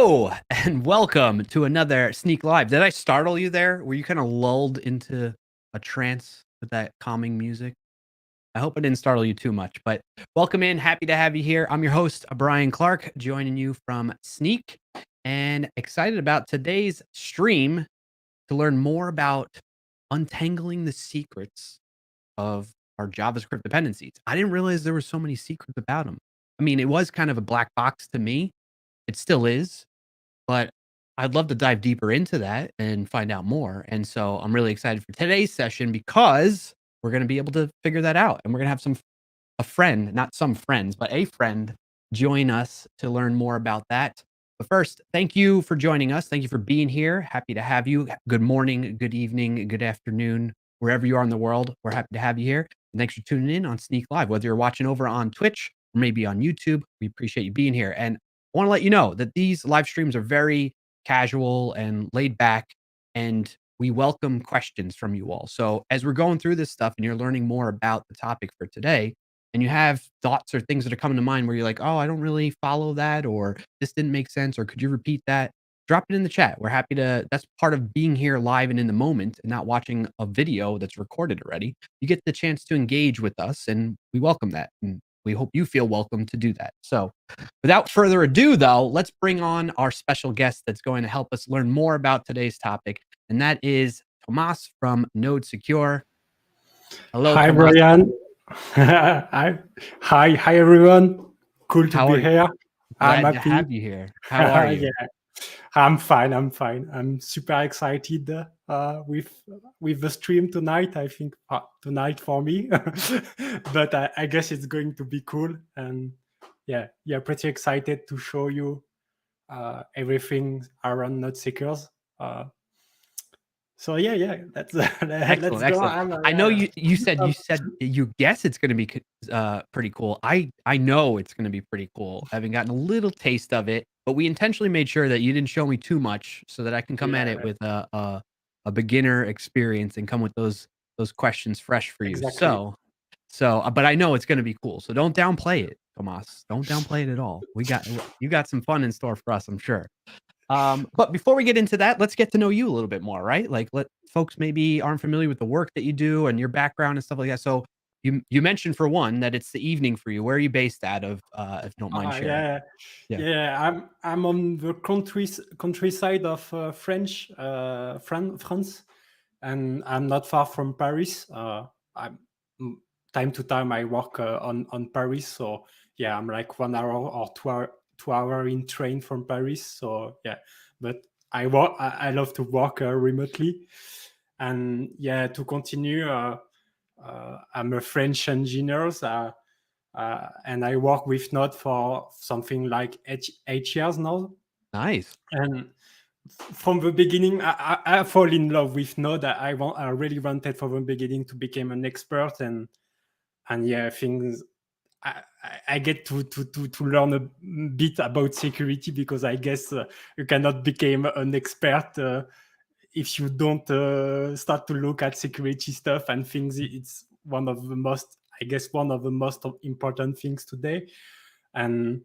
Hello and welcome to another SnykLIVE. Did I startle you there? Were you kind of lulled into a trance with that calming music? I hope I didn't startle you too much, but welcome in. Happy to have you here. I'm your host, Brian Clark, joining you from Snyk, and excited about today's stream to learn more about untangling the secrets of our JavaScript dependencies. I didn't realize there were so many secrets about them. I mean, it was kind of a black box to me. It still is, but I'd love to dive deeper into that and find out more. And so I'm really excited for today's session because we're going to be able to figure that out. And we're going to have a friend, not some friends, but a friend join us to learn more about that. But first, thank you for joining us. Thank you for being here. Happy to have you. Good morning, good evening, good afternoon, wherever you are in the world. We're happy to have you here. And thanks for tuning in on SnykLIVE, whether you're watching over on Twitch or maybe on YouTube. We appreciate you being here. And I want to let you know that these live streams are very casual and laid back, and we welcome questions from you all. So as we're going through this stuff and you're learning more about the topic for today, and you have thoughts or things that are coming to mind where you're like, oh, I don't really follow that, or this didn't make sense, or could you repeat that? Drop it in the chat. We're happy to, that's part of being here live and in the moment and not watching a video that's recorded already. You get the chance to engage with us, and we welcome that. And we hope you feel welcome to do that. So without further ado, though, let's bring on our special guest that's going to help us learn more about today's topic. And that is Tomas from NodeSecure. Hello, Hi, Tomas. Brian. Hi, everyone. Cool to be here. I'm Glad to happy. have you here. How are you? Yeah, I'm fine. I'm super excited with the stream tonight. I think tonight for me, but I guess it's going to be cool. And yeah, pretty excited to show you everything around NodeSecure. So yeah, let's Excellent, go. excellent. I know you said you guess it's going to be pretty cool. I know it's going to be pretty cool, having gotten a little taste of it, but we intentionally made sure that you didn't show me too much so that I can come at it with a beginner experience and come with those questions fresh for you. Exactly. So but I know it's going to be cool. So don't downplay it, Tomas. Don't downplay it at all. You got some fun in store for us, I'm sure. But before we get into that, let's get to know you a little bit more, right? Like, let folks maybe aren't familiar with the work that you do and your background and stuff like that. So you mentioned, for one, that it's the evening for you. Where are you based out of, if you don't mind sharing? Yeah. I'm on the countryside of France, and I'm not far from Paris. Time to time I work on Paris, so yeah, I'm like 1 hour or 2 hour in train from Paris. So yeah, but I love to work remotely, and yeah, to continue. I'm a French engineer. And I work with Node for something like 8 years now. Nice. And from the beginning, I fall in love with Node. I really wanted from the beginning to become an expert, and yeah, things. I get to learn a bit about security, because I guess you cannot become an expert if you don't start to look at security stuff and things. It's one of the most important things today. And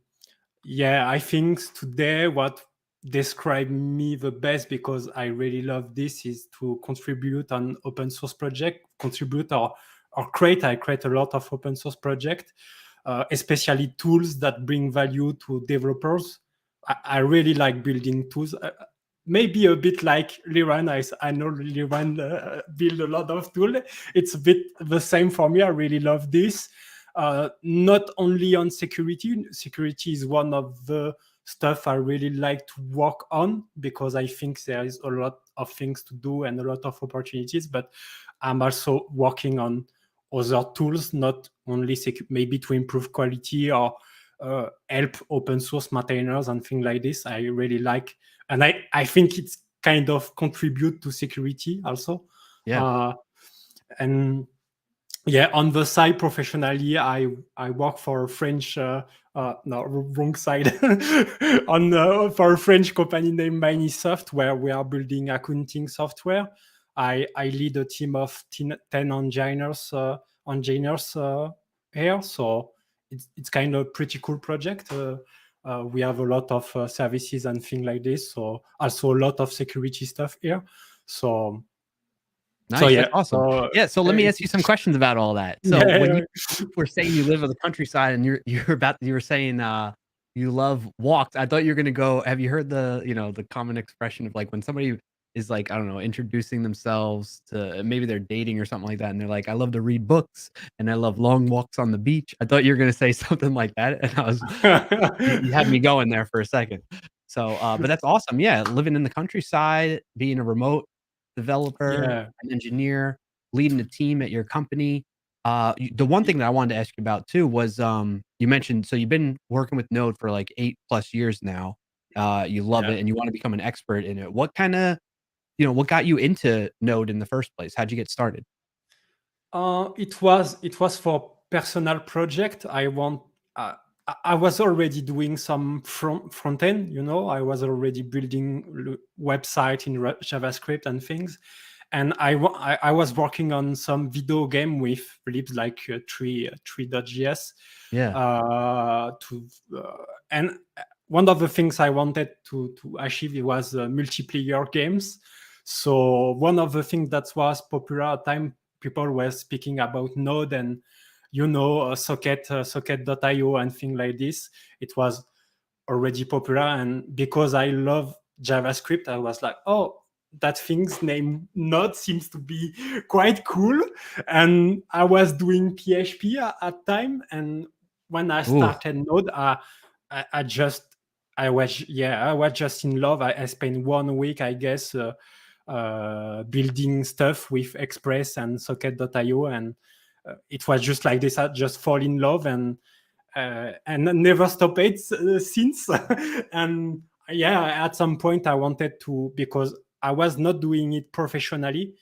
yeah, I think today what describes me the best, because I really love this, is to contribute on open source project, or create. I create a lot of open source project, especially tools that bring value to developers. I really like building tools. Maybe a bit like Liran. I know Liran build a lot of tools. It's a bit the same for me. I really love this. Not only on security. Security is one of the stuff I really like to work on, because I think there is a lot of things to do and a lot of opportunities. But I'm also working on other tools, not only maybe to improve quality or help open source maintainers and things like this. I really like, and I think it's kind of contribute to security also. Yeah. And yeah, on the side, professionally, I work for a French, no, wrong side, for a French company named Microsoft, where we are building accounting software. I lead a team of 10 engineers here, so it's kind of a pretty cool project. We have a lot of services and things like this. So also a lot of security stuff here. So Nice, yeah. that's awesome. Yeah, so let me ask you some questions about all that. So when you were saying you live on the countryside and you were saying, you love walks, I thought you were gonna go have you heard the common expression of, like, when somebody is, like, I don't know, introducing themselves to maybe they're dating or something like that, and they're like, "I love to read books, and I love long walks on the beach." I thought you were gonna say something like that, and I was you had me going there for a second. So, but that's awesome, yeah, living in the countryside, being a remote developer, Yeah, an engineer, leading a team at your company. The one thing that I wanted to ask you about too was, you mentioned so you've been working with Node for like 8 plus years now. You love yeah. it and you want to become an expert in it. What kinda what got you into Node in the first place? How'd you get started? It was for personal project. Uh, I was already doing some front end. I was already building website in JavaScript and things, and I was working on some video game with libs like tree.js. Yeah. To and One of the things I wanted to achieve was multiplayer games. So one of the things that was popular at time, people were speaking about Node and socket.io and things like this. It was already popular, and because I love JavaScript, I was like, oh, that thing's name Node seems to be quite cool. And I was doing PHP at time, and when I Ooh, started Node, I just I was just in love. I spent 1 week, I guess, building stuff with Express and socket.io, and it was just like this. I just fall in love, and never stopped it since. And yeah, at some point I wanted to, because I was not doing it professionally,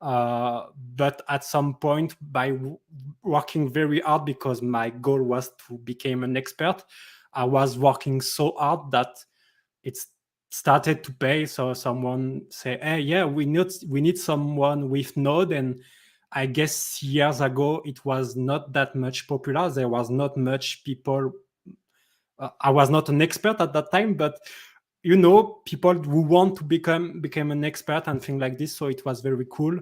but at some point, by working very hard, because my goal was to become an expert, I was working so hard that it started to pay. So someone say, hey, yeah, we need someone with Node. And I guess years ago it was not that much popular. There was not much people. I was not an expert at that time, but people who want to become an expert and things like this. So it was very cool.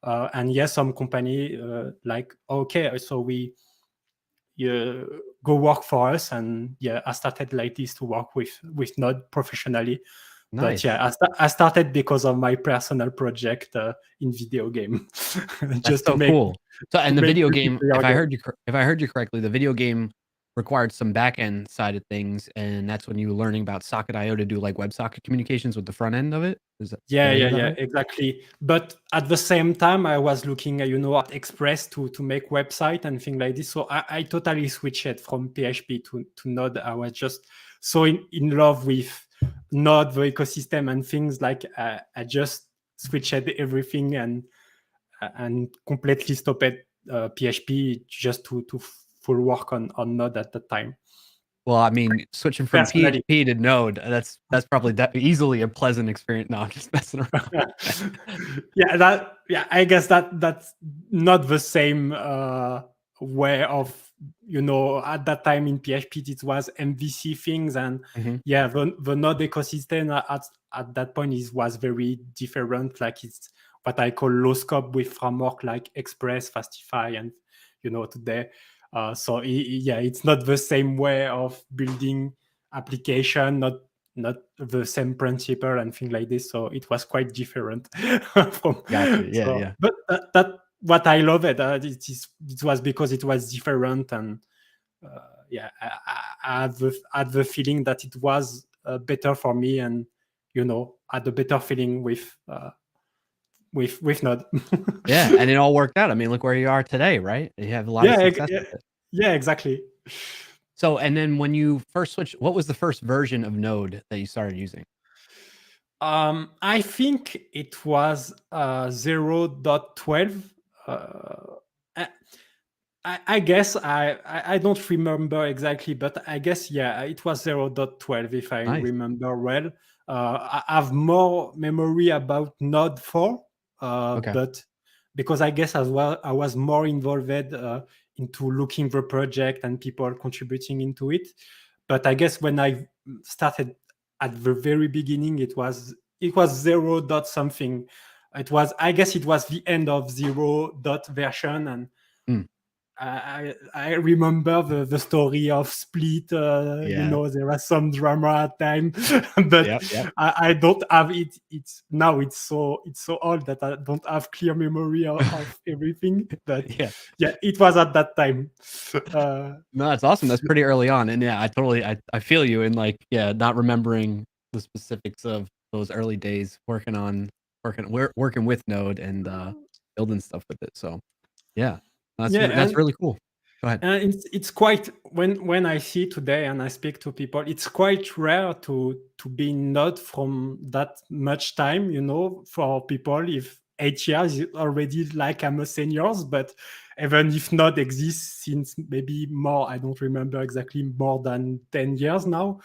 And yes, some company like, okay, so we go work for us. And yeah, I started like this to work with Node professionally. But nice. yeah, I started because of my personal project in video game, That's just to so make cool. So to and the make video game, multiplayer game. if I heard you correctly, the video game required some back end side of things, and that's when you were learning about Socket.io to do, like, WebSocket communications with the front end of it? Yeah, Did I yeah, hear that yeah, right? exactly. But at the same time, I was looking at, at Express to make website and things like this. So I totally switched it from PHP to Node. I was just so in love with Node, the ecosystem and things like, I just switched everything and completely stopped PHP just to full work on Node at the time. Well, I mean, switching from Personally. PHP to Node, that's probably easily a pleasant experience. No, I'm just messing around. Yeah, I guess that's not the same way of, at that time in PHP it was MVC things. And Mhm. yeah, the Node ecosystem at that point was very different. Like, it's what I call low scope with framework like Express, Fastify, and today. So yeah, it's not the same way of building application, not the same principle and things like this. So it was quite different. from, Gotcha. Yeah, so, yeah. but that what I love it. It was because it was different. And yeah, I had the feeling that it was better for me, and had a better feeling with Node. Yeah, and it all worked out. I mean, look where you are today, right? You have a lot of yeah, success yeah, with it. yeah, exactly. So, and then when you first switched, what was the first version of Node that you started using? I think it was 0.12. I, I guess I don't remember exactly, but I guess, yeah, it was 0.12 if I Nice. remember well. I have more memory about Node 4, Okay. but because I guess as well I was more involved into looking the project and people contributing into it. but I guess when I started at the very beginning, it was 0 dot something. I guess it was the end of 0 dot version, and Mm, I remember the story of Split. yeah. There was some drama at time, but Yep. Yep. I don't have it. It's now it's so old that I don't have clear memory of everything. But Yeah. yeah, it was at that time. Uh, No, that's awesome. That's pretty early on, and yeah, I feel you in like yeah, not remembering the specifics of those early days working with Node and building stuff with it. So yeah, yeah, that's really cool. Go ahead. and it's quite when I see today and I speak to people, it's quite rare to be not from that much time. For people, if 8 years is already like I'm a seniors, but even if not exists since maybe more, I don't remember exactly, more than 10 years now.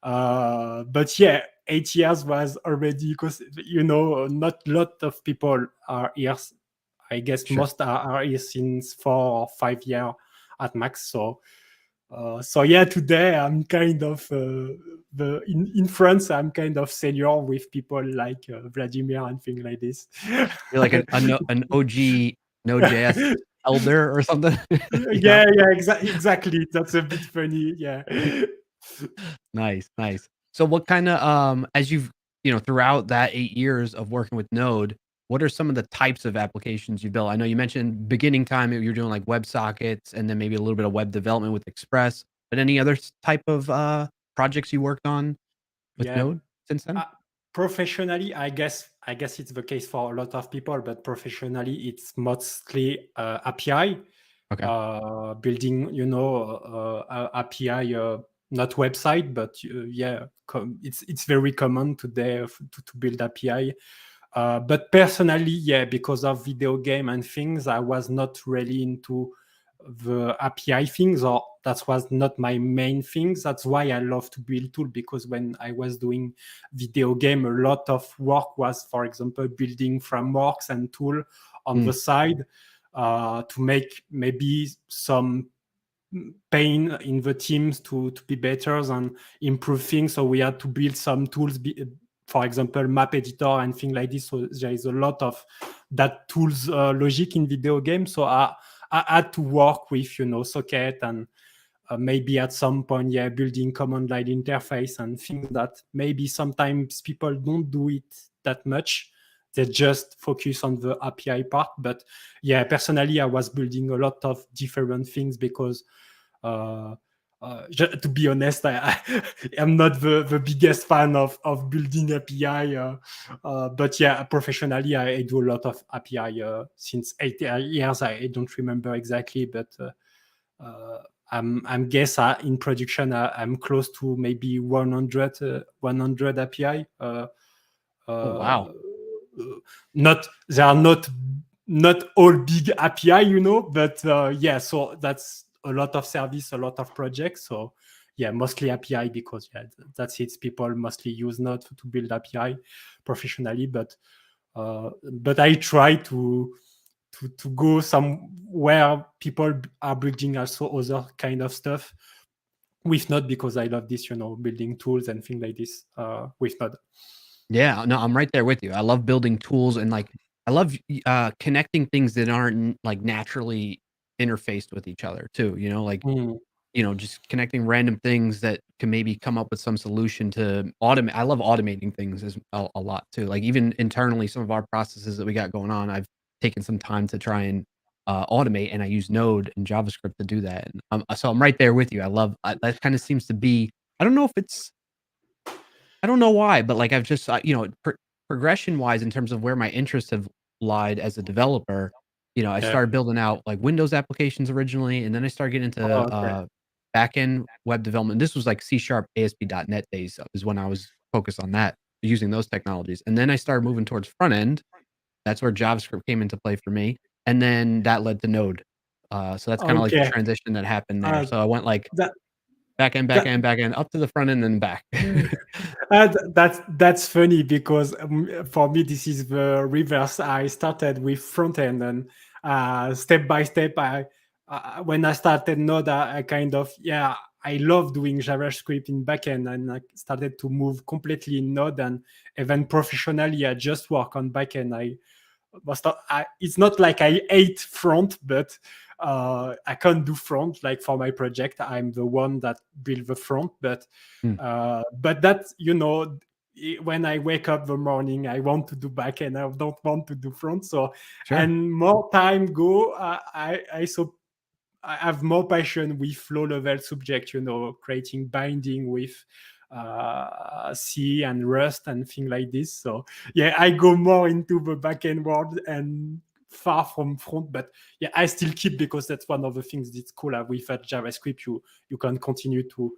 But yeah, 8 years was already, because not lot of people are here. I guess Sure. most are here since 4 or 5 years at max. So yeah, today I'm kind of in France. I'm kind of senior with people like Vladimir and things like this. You're like an OG Node.js elder or something. You know? Yeah, exactly. That's a bit funny. Yeah. Nice, nice. So what kinda, as you've throughout that 8 years of working with Node, what are some of the types of applications you built? I know you mentioned beginning time, you were doing, like, WebSockets and then maybe a little bit of web development with Express, but any other type of, projects you worked on with Yeah. Node since then? Uh, Professionally, I guess it's the case for a lot of people, but professionally, it's mostly API Okay. building. API, not website, but yeah, it's very common today to build API. But personally, yeah, because of video game and things, I was not really into the API things, or that was not my main things. That's why I love to build tool, because when I was doing video game, a lot of work was, for example, building frameworks and tool on Mm, the side to make maybe some pain in the teams to be better and improve things. So we had to build some tools, for example, map editor and things like this. So there is a lot of that tools logic in video games. So I had to work with socket, and maybe at some point, yeah, building command line interface and things that maybe sometimes people don't do it that much. They just focus on the API part. But yeah, personally, I was building a lot of different things because uh, to be honest, I am not the biggest fan of building API. But yeah, professionally, I do a lot of API since 8 years. I don't remember exactly, but I'm guess in production, I'm close to maybe 100 API. oh, wow. Uh, Not they are not all big API, but yeah, so that's a lot of service, a lot of projects. So yeah, mostly API, because yeah, that's it. People mostly use Node to build API professionally, but I try to go somewhere people are building also other kind of stuff with Node, because I love this, building tools and things like this with Node. Yeah, no, I'm right there with you. I love building tools and, like, I love, connecting things that aren't, like, naturally interfaced with each other too, like, Mm, just connecting random things that can maybe come up with some solution to automate. I love automating things as a lot too. Like even internally, some of our processes that we got going on, I've taken some time to try and automate, and I use Node and JavaScript to do that. And so I'm right there with you. That kind of seems to be. I don't know if it's. I don't know why, but like I've just progression wise in terms of where my interests have lied as a developer. I yeah. started building out like Windows applications originally, and then I started getting Oh, into okay. backend web development. This was like C sharp ASP.NET days is when I was focused on that, using those technologies. And then I started moving towards front end. That's where JavaScript came into play for me. And then that led to Node. So that's kind of like the Okay. transition that happened there. Uh, So I went like that back end, back that end, back end, up to the front end, and back. that's funny, because for me this is the reverse. I started with front end, and step by step, I when I started Node, I kind of, yeah, I love doing JavaScript in backend, and I started to move completely in Node, and even professionally, I just work on backend. It's not like I hate front, but I can't do front. Like for my project, I'm the one that build the front, but that, when I wake up the morning, I want to do back and I don't want to do front. So, Sure. and more time go, I have more passion with low level subject, creating binding with C and Rust and things like this. So yeah, I go more into the backend world and far from front, but yeah, I still keep, because that's one of the things that's cool with JavaScript. You can continue to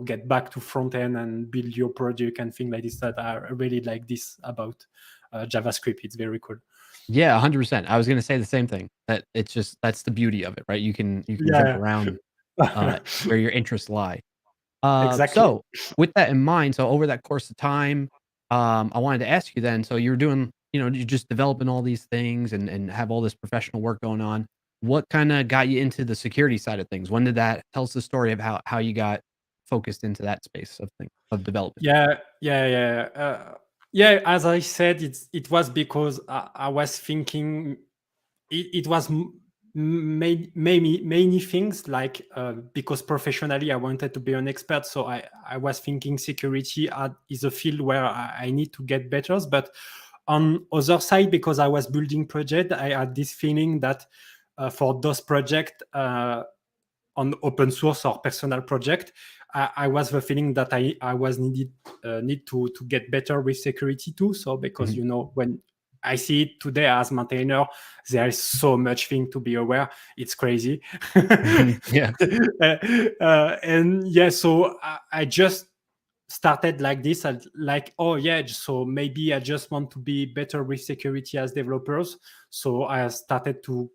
get back to front end and build your project and things like this. That I really like this about JavaScript. It's very cool. Yeah, 100%. I was gonna say the same thing. That it's just that's the beauty of it, right? You can jump Yeah. around where your interests lie. Exactly. So with that in mind, so over that course of time, I wanted to ask you then, so you're doing, you're just developing all these things and have all this professional work going on. What kind of got you into the security side of things? When did that tell us the story of how you got focused into that space of development? Yeah. As I said, it was because I was thinking it was many things, like because professionally I wanted to be an expert, so I was thinking security is a field where I need to get better. But on other side, because I was building project, I had this feeling that for those projects on open source or personal project, I was the feeling that I was need to get better with security too. So because when I see it today as maintainer, there is so much thing to be aware. It's crazy. Yeah. And yeah, so I just started like this. Like, oh yeah, so maybe I just want to be better with security as developers. So I started to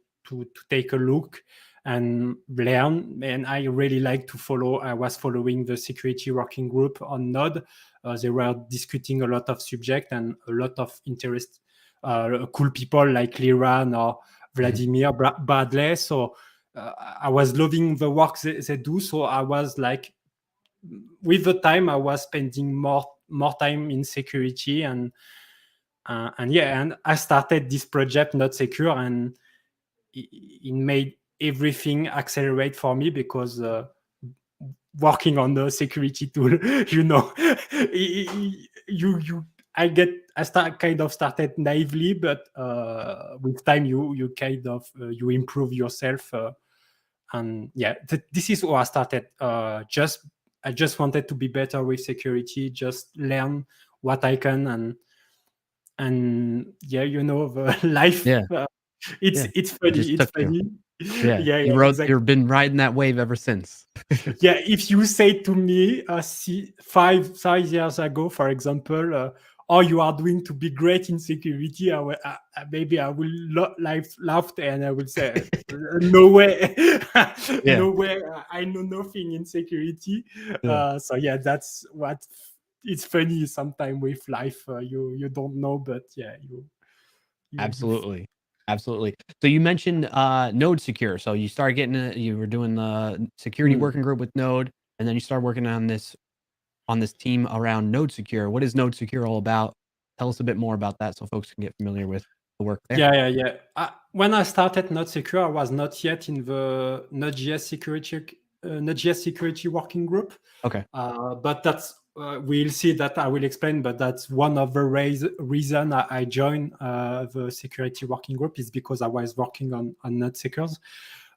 take a look and learn. And I really like to follow. I was following the security working group on Node. They were discussing a lot of subject and a lot of interest, cool people like Liran or Vladimir Bradley. So I was loving the work they do. So I was like, with the time, I was spending more time in security, and I started this project NodeSecure, and it made everything accelerate for me, because working on the security tool, I started naively, but with time you kind of you improve yourself, and yeah, this is where I started. I just wanted to be better with security, just learn what I can, and yeah, the life. Yeah. It's It funny. just It's took you. funny. Yeah. Yeah, You've exactly. been riding that wave ever since. Yeah, if you say to me, 5 years ago, for example, oh, you are doing to be great in security, maybe I will laugh, and I will say, no way, Yeah. no way, I know nothing in security. Yeah. So yeah, that's what it's funny sometimes with life. You don't know, but yeah, you Absolutely. Absolutely. So you mentioned NodeSecure. So you started getting you were doing the security Mm. working group with Node, and then you started working on this team around NodeSecure. What is NodeSecure all about? Tell us a bit more about that so folks can get familiar with the work there. Yeah. When I started NodeSecure, I was not yet in the Node.js security working group. Okay. But that's we'll see that I will explain. But that's one of the reason I joined the security working group, is because I was working on NodeSecures.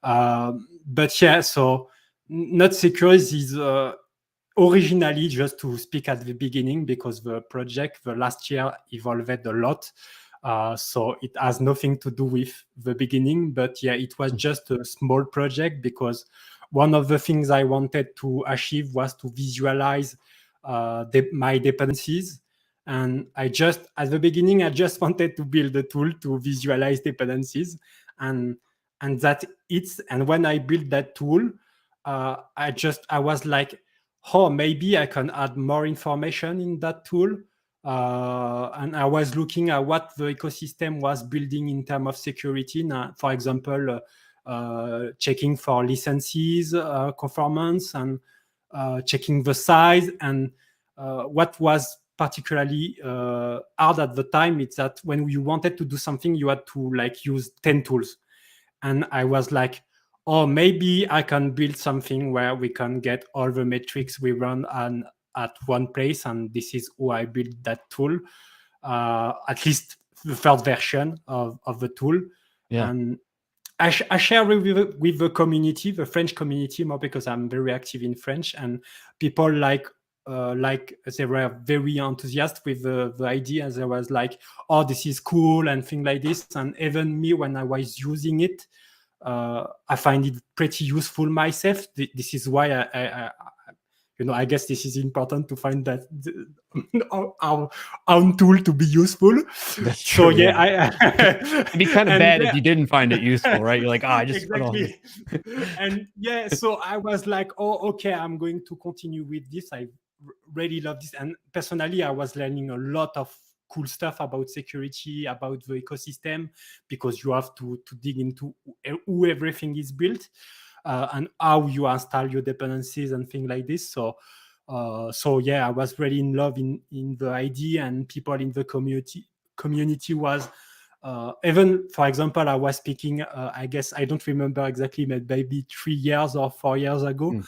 But yeah, so NodeSecures is originally, just to speak at the beginning, because the project the last year evolved a lot. So it has nothing to do with the beginning, but yeah, it was just a small project, because one of the things I wanted to achieve was to visualize my dependencies. And at the beginning, I just wanted to build a tool to visualize dependencies, and that it's. And when I built that tool, I was like, oh, maybe I can add more information in that tool. And I was looking at what the ecosystem was building in terms of security. Now, for example, checking for licenses, conformance, and checking the size. And what was particularly hard at the time is that when you wanted to do something, you had to like use 10 tools. And I was like, oh, maybe I can build something where we can get all the metrics we run at one place. And this is how I built that tool, at least the first version of the tool. Yeah. And I share with the community, the French community, more because I'm very active in French, and people like they were very enthusiastic with the idea. They was like, oh, this is cool and things like this. And even me, when I was using it, I find it pretty useful myself. This is why I guess this is important to find that our own tool to be useful. That's true. So yeah, it'd be kind of bad if you didn't find it useful, right? You're like, I just exactly. And yeah, so I was like, oh, okay, I'm going to continue with this. I really love this, and personally, I was learning a lot of cool stuff about security, about the ecosystem, because you have to dig into who everything is built. And how you install your dependencies and things like this. So yeah, I was really in love in the idea, and people in the community was even, for example, I was speaking, I guess I don't remember exactly, but maybe 3 years or 4 years ago,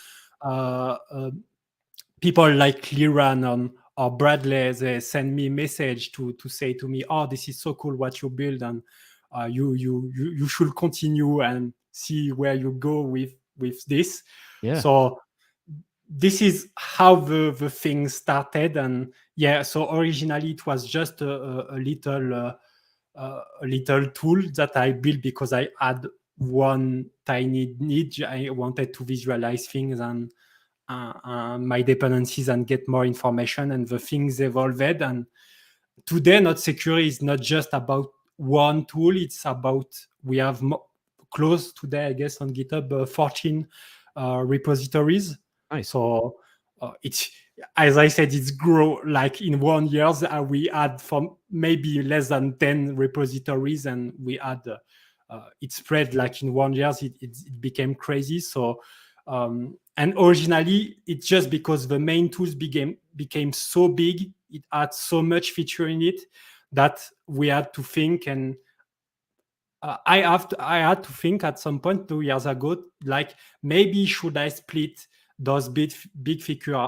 people like Liran or Bradley, they send me a message to say to me, oh, this is so cool what you build, and you should continue and see where you go with this. Yeah. So this is how the thing started. And yeah, so originally it was just a little tool that I built because I had one tiny need. I wanted to visualize things and my dependencies and get more information, and the things evolved. And today, NodeSecure is not just about one tool. It's about, we have close today, I guess, on GitHub, 14 repositories. Nice. So it's, as I said, it's grow like in 1 year. We had from maybe less than 10 repositories, and we had it spread like in 1 year. It became crazy. So and originally, it's just because the main tools became so big, it had so much feature in it, that we had to think. And I had to think at some point 2 years ago, like, maybe should I split those big feature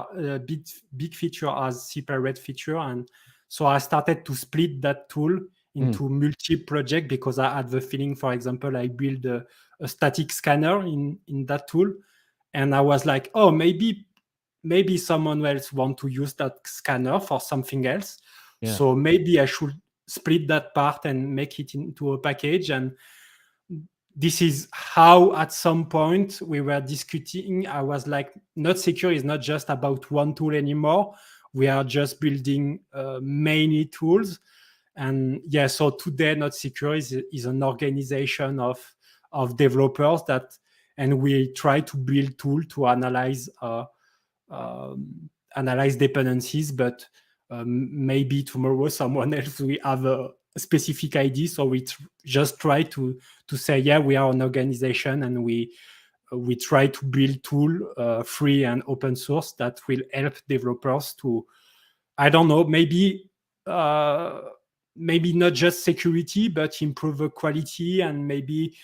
as separate feature? And so I started to split that tool into multi-project, because I had the feeling, for example, I built a static scanner in that tool, and I was like, oh, maybe someone else want to use that scanner for something else. Yeah. So maybe I should split that part and make it into a package. And this is how at some point we were discussing. I was like, NodeSecure is not just about one tool anymore. We are just building many tools. And yeah, so today NodeSecure is an organization of developers that, and we try to build tool to analyze dependencies. But maybe tomorrow someone else will have a specific ID, so we just try to say, yeah, we are an organization, and we try to build tool, free and open source, that will help developers to, I don't know, maybe not just security, but improve the quality, and maybe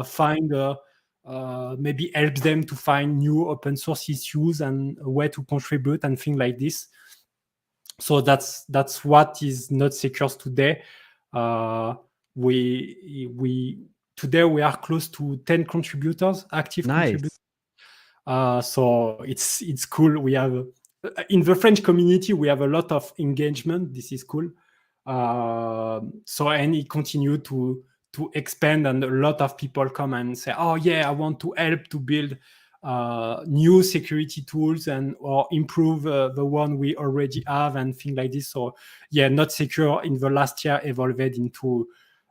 find maybe help them to find new open source issues and a way to contribute and things like this. So that's what is NodeSecure today. Today we are close to 10 contributors, active contributors. So it's cool. We have, in the French community, we have a lot of engagement. This is cool. So, and it continue to expand, and a lot of people come and say, oh yeah, I want to help to build new security tools or improve the one we already have, and things like this. So yeah, NodeSecure in the last year evolved into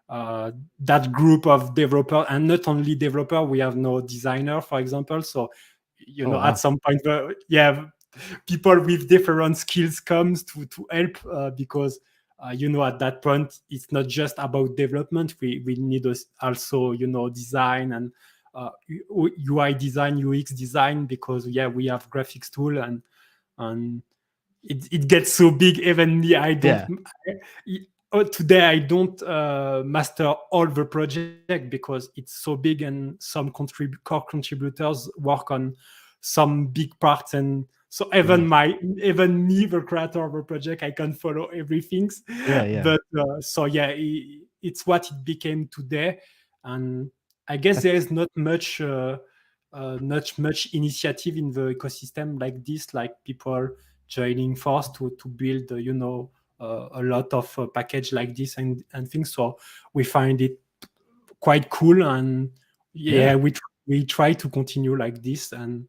that group of developer, and not only developer, we have no designer, for example. So at some point, people with different skills comes to help, because at that point, it's not just about development. We need also design UI design, UX design, because we have graphics tool, and it gets so big. Even me, I don't. Yeah. Today I don't master all the project because it's so big, and some core contributors work on some big parts, and so even me, the creator of the project, I can follow everything. Yeah. Yeah. But so yeah, it's what it became today, and I guess That's there is not much. Not much initiative in the ecosystem like this, like people joining force to build, a lot of package like this and things. So we find it quite cool, and yeah. we try to continue like this. And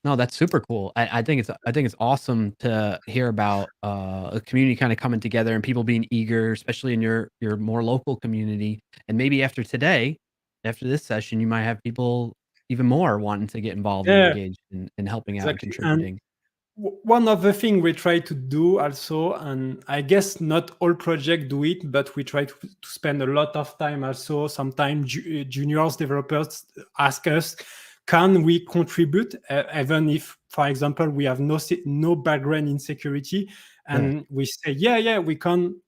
No, that's super cool. I think it's awesome to hear about a community kind of coming together and people being eager, especially in your more local community. And maybe after today, after this session, you might have people even more wanting to get involved and yeah, engaged and helping out and exactly. And contributing. one of the things we try to do also, and I guess not all projects do it, but we try to spend a lot of time also. Sometimes juniors developers ask us, can we contribute, even if, for example, we have no background in security, Yeah. and we say, yeah, we can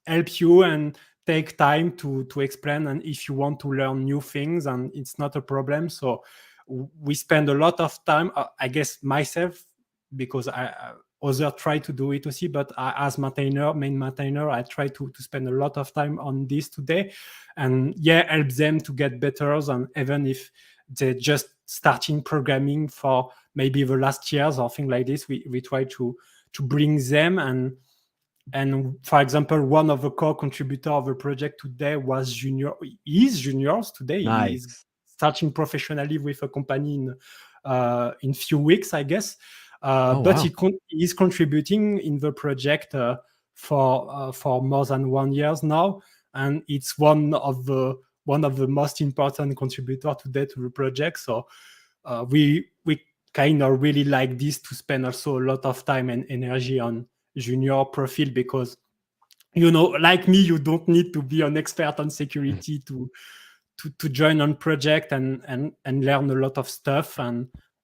help you and take time to explain, and if you want to learn new things, and it's not a problem. So we spend a lot of time, I guess myself, because I others try to do it also, but as main maintainer, I try to spend a lot of time on this today, and help them to get better. And even if they're just starting programming for maybe the last years or things like this, we try to bring them. And for example, one of the core contributor of the project today was juniors today. He's Nice. starting professionally with a company in few weeks, I guess. Oh, But wow. he's contributing in the project for more than 1 year now, and it's one of the most important contributor today to the project. So we kind of really like this, to spend also a lot of time and energy on junior profile, because like me, you don't need to be an expert on Mm. security to join on project and learn a lot of stuff.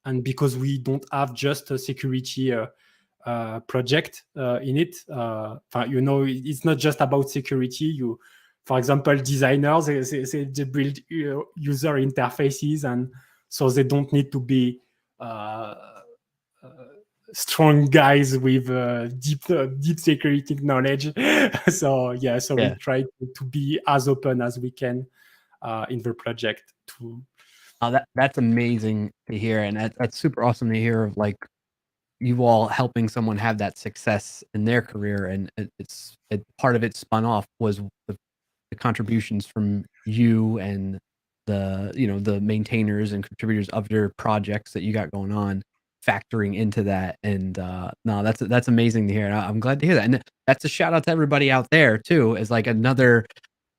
And because we don't have just a security project in it, it's not just about security. For example, designers, they build user interfaces, and so they don't need to be uh, uh, strong guys with deep security knowledge. So we Yeah. try to be as open as we can in the project to. Oh, that's amazing to hear. And that's super awesome to hear of like you all helping someone have that success in their career. And part of it spun off was the contributions from you and the maintainers and contributors of your projects that you got going on factoring into that. And no, that's amazing to hear. And I'm glad to hear that. And that's a shout out to everybody out there too, as like another,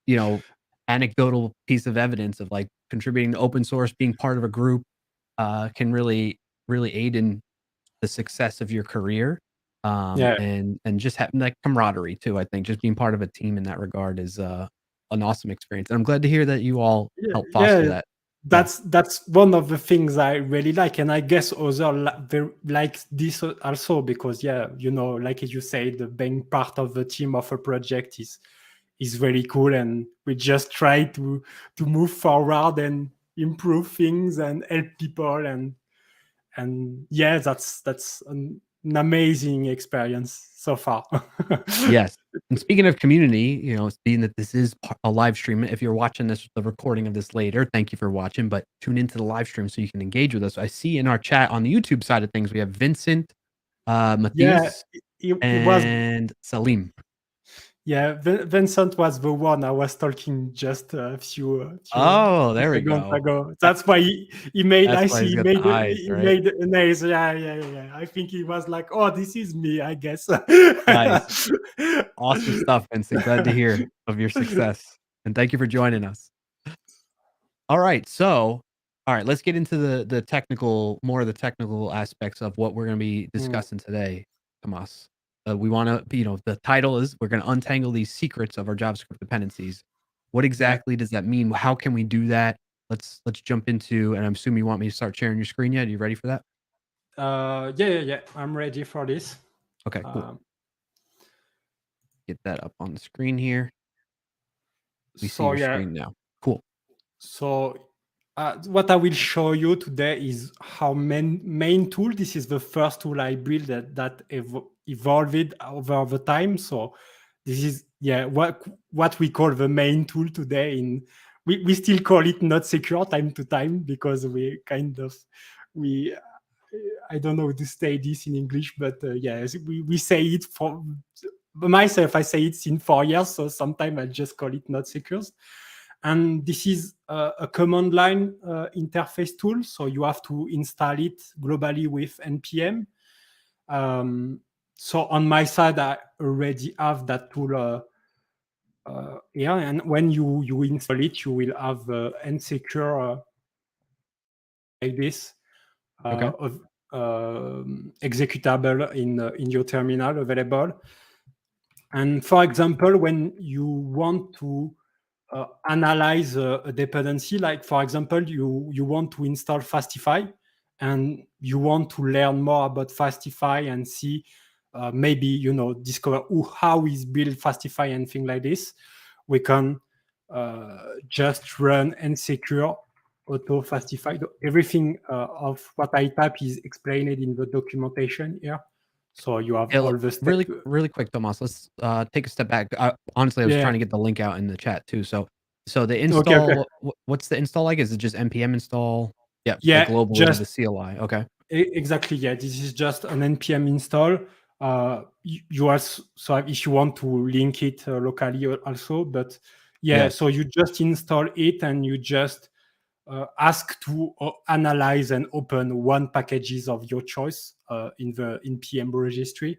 you know, anecdotal piece of evidence of like contributing to open source, being part of a group can really aid in the success of your career. Yeah, And just having that camaraderie too. I think just being part of a team in that regard is an awesome experience. And I'm glad to hear that you all help foster yeah. that. Yeah. That's one of the things I really like, and I guess other like this also, because like you say, the being part of the team of a project is very cool, and we just try to move forward and improve things and help people, and that's an amazing experience so far. Yes. And speaking of community, being that this is a live stream, if you're watching the recording of this later, thank you for watching, but tune into the live stream so you can engage with us. I see in our chat on the YouTube side of things, we have Vincent, Yeah, Matthias, it was. and Salim. Yeah, Vincent was the one I was talking just a Oh, few there we seconds go. ago. That's why he made. That's I why see he's he got the made eyes, he right? made an ace. Yeah. I think he was like, "Oh, this is me," I guess. Nice. Awesome stuff, Vincent. Glad to hear of your success, and thank you for joining us. All right, so all right, let's get into the technical more of the technical aspects of what we're gonna be Mm, discussing today, Tomas. We wanna the title is we're gonna untangle these secrets of our JavaScript dependencies. What yeah. exactly does that mean? How can we do that? let's jump into, and I'm assuming you want me to start sharing your screen yet. Are you ready for that? Yeah. I'm ready for this. Okay, cool. Get that up on the screen here. We see So your yeah, screen now. Cool. so what I will show you today is how main tool. This is the first tool I built that evolved over the time. So this is what we call the main tool today. We still call it NodeSecure time to time because we I don't know how to say this in English, but yes, we say it for myself. I say it in 4 years, so sometimes I just call it NodeSecure. And this is a command line interface tool, so you have to install it globally with npm. So on my side, I already have that tool here, and when you install it, you will have NSecure like this Okay. of executable in your terminal available. And for example, when you want to analyze a dependency, like for example, you want to install Fastify and you want to learn more about Fastify and see maybe discover how is built Fastify and things like this, we can just run NSecure auto Fastify. Everything of what I type is explained in the documentation here, so you have all the steps. Really quick, Tomas. Let's take a step back. Honestly, I was Yeah. trying to get the link out in the chat too. So the Okay. install, what's the install like? Is it just npm install? Yeah, like Yeah, globally just the CLI. Okay. exactly. Yeah, this is just an npm install. You also, so if you want to link it locally also, but yeah, Yeah. so you just install it and you just ask to analyze and open one packages of your choice in the npm registry.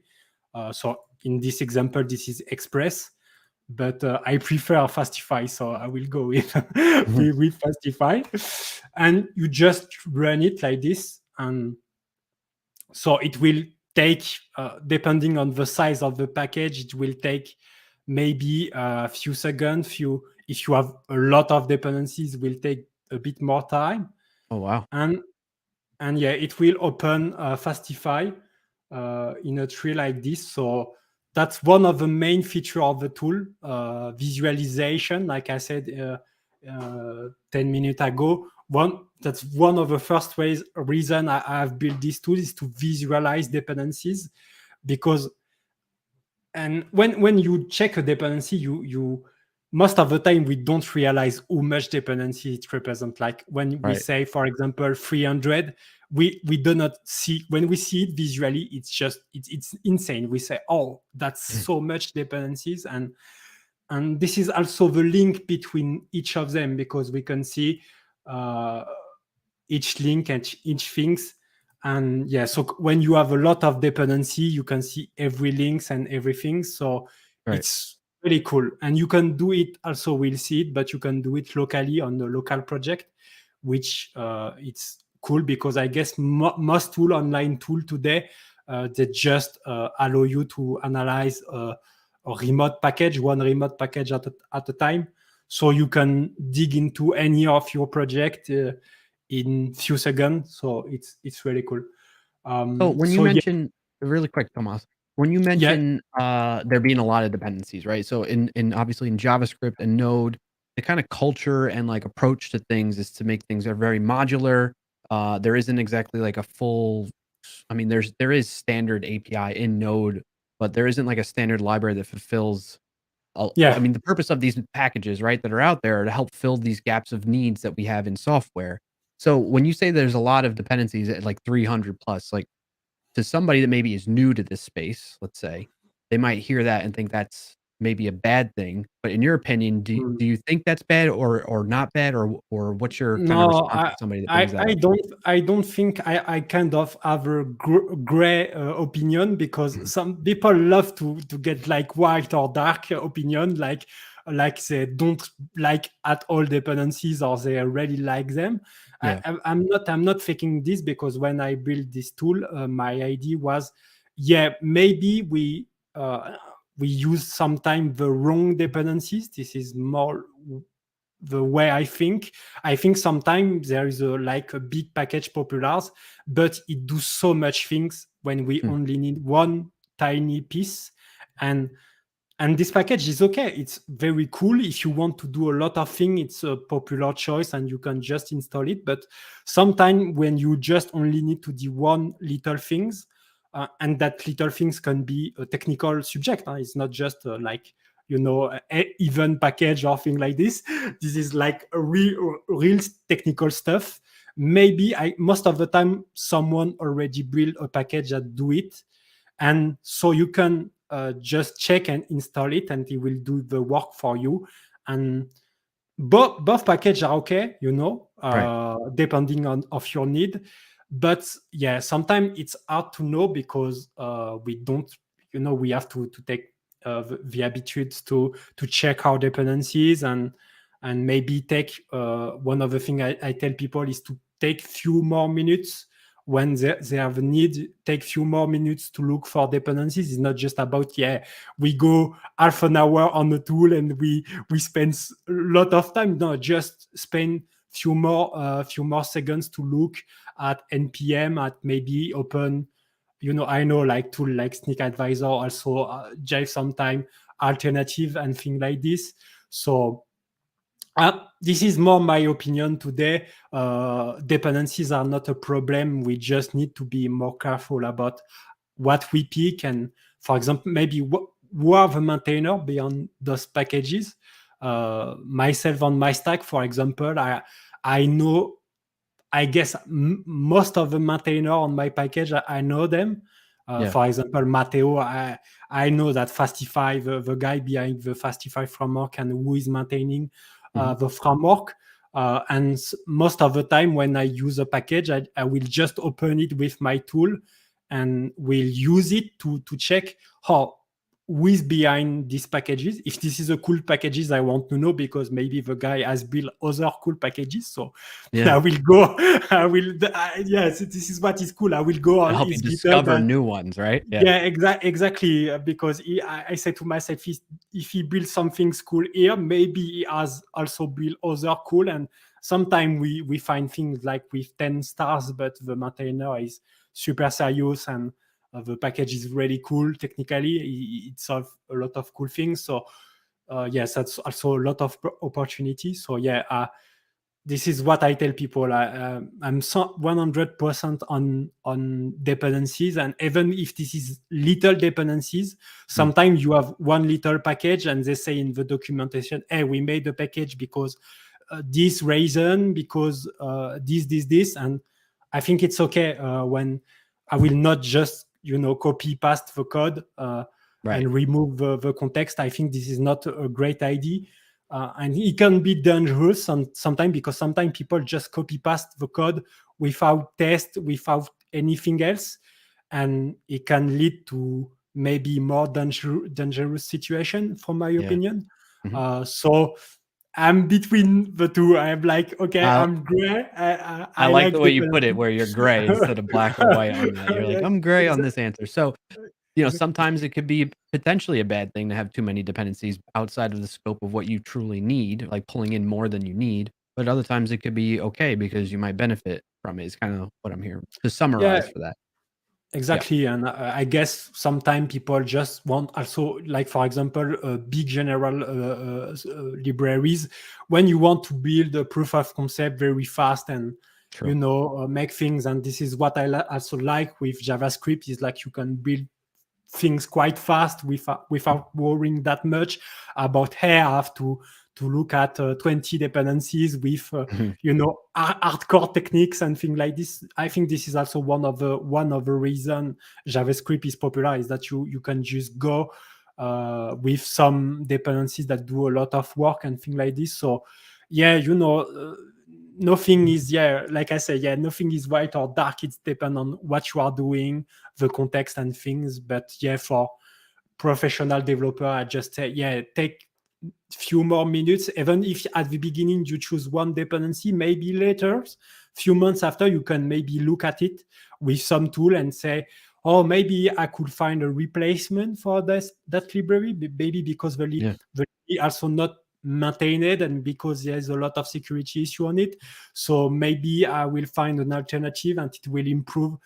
So in this example, this is Express, but I prefer Fastify, so I will go with Mhm. with Fastify. And you just run it like this, and so it will take, depending on the size of the package, it will take maybe a few seconds. If you have a lot of dependencies, will take a bit more time. Oh wow. And yeah, it will open Fastify in a tree like this. So that's one of the main feature of the tool, visualization. Like I said 10 minutes ago, that's one of the first reason I have built this tool is to visualize dependencies, because and when you check a dependency, you most of the time we don't realize how much dependency it represents. Like when we Right. say, for example, 300, we do not see, when we see it visually, it's insane. We say, oh, that's so much dependencies. And this is also the link between each of them, because we can see uh, each link and each things. And yeah, so when you have a lot of dependency, you can see every links and everything. So Right. it's really cool. And you can do it also, we'll see it, but you can do it locally on the local project, which it's cool, because I guess most tool, online tool today, they just allow you to analyze a remote package, one remote package at a time. So you can dig into any of your project in few seconds. So it's really cool. So when you So yeah, mention really quick, Tomas, when you yeah, mention there being a lot of dependencies, right? So in obviously in JavaScript and Node, the kind of culture and like approach to things is to make things are very modular. There isn't exactly like a full. I mean, there is standard API in Node, but there isn't like a standard library that fulfills. I yeah. mean, the purpose of these packages, right, that are out there are to help fill these gaps of needs that we have in software. So when you say there's a lot of dependencies at like 300 plus, like to somebody that maybe is new to this space, let's say, they might hear that and think that's maybe a bad thing. But in your opinion, Mm. do you think that's bad or not bad, or what's your kind of No, response to somebody that brings that up? I don't think I kind of have a gray opinion, because Mhm. some people love to get like white or dark opinion, like they don't like at all dependencies, or they really like them. Yeah, I'm not faking this, because when I built this tool, my idea was, yeah, maybe we use sometimes the wrong dependencies. This is more the way I think sometimes there is like a big package popular, but it does so much things when we only need one tiny piece. And this package is okay. It's very cool. If you want to do a lot of things, it's a popular choice and you can just install it. But sometimes when you just only need to do one little things, and that little things can be a technical subject. It's not just like, even package or thing like this. This is like a real technical stuff. Maybe most of the time someone already built a package that do it, and so you can just check and install it, and it will do the work for you. And both packages are okay, Right. depending on of your need. But yeah, sometimes it's hard to know because we don't, we have to take the habitudes to check our dependencies, and maybe take one of the things I tell people is to take few more minutes when they have a need. Take few more minutes to look for dependencies. It's not just about, we go half an hour on the tool and we spend a lot of time. No, just spend few more seconds to look at npm, at maybe open, I know like tool like Snyk Advisor also jive sometime alternative and things like this. So this is more my opinion today. Dependencies are not a problem. We just need to be more careful about what we pick. And for example, maybe who are the maintainer beyond those packages. Myself on my stack, for example, I know, I guess most of the maintainer on my package, I know them. Yeah. For example, Matteo, I know that Fastify, the guy behind the Fastify framework, and who is maintaining the framework. And most of the time when I use a package, I will just open it with my tool and will use it to check who is behind these packages. If this is a cool packages, I want to know, because maybe the guy has built other cool packages. So Yeah. I will go. Yes, this is what is cool. I will go To on help you his GitHub. discover new ones, right? Yeah, exactly. Because I say to myself, if he builds something cool here, maybe he has also built other cool. And sometimes we find things like with 10 stars, but the maintainer is super serious, and the package is really cool technically. It solves a lot of cool things. So yes, that's also a lot of opportunity. So yeah, this is what I tell people. I'm 100% on dependencies, and even if this is little dependencies, sometimes you have one little package, and they say in the documentation, "Hey, we made the package because this reason, because this," and I think it's okay when I will not just copy paste the code Right. and remove the context. I think this is not a great idea. And it can be dangerous sometimes, because sometimes people just copy paste the code without test, without anything else, and it can lead to maybe more dangerous situation, from my Yeah. opinion. Mhm. So I'm between the two. I'm like, okay, I I'm gray. I I like the like way you put it, dependency. where you're gray instead of black or white on that. You're like, Yes, I'm gray on this answer. So, sometimes exactly. it could be potentially a bad thing to have too many dependencies outside of the scope of what you truly need, like pulling in more than you need. But other times it could be okay because you might benefit from it. Is kind of what I'm hearing. To Yeah, summarize for that. Yeah. exactly. And I guess sometimes people just want also, like, for example, big general libraries. When you want to build a proof of concept very fast and, True. make things. And this is what I also like with JavaScript, is like you can build things quite fast without worrying that much about, hey, I have to look at 20 dependencies with Mhm. hardcore techniques and things like this. I think this is also one of the reason JavaScript is popular, is that you can just go with some dependencies that do a lot of work and things like this. So yeah, nothing is, like I say, nothing is white or dark. It's depend on what you are doing, the context and things. But yeah, for professional developer, I just say, take few more minutes. Even if at the beginning you choose one dependency, maybe later, few months after, you can maybe look at it with some tool and say, oh, maybe I could find a replacement for that library, maybe because the Yeah. library also not maintained and because there's a lot of security issue on it. So maybe I will find an alternative and it will improve.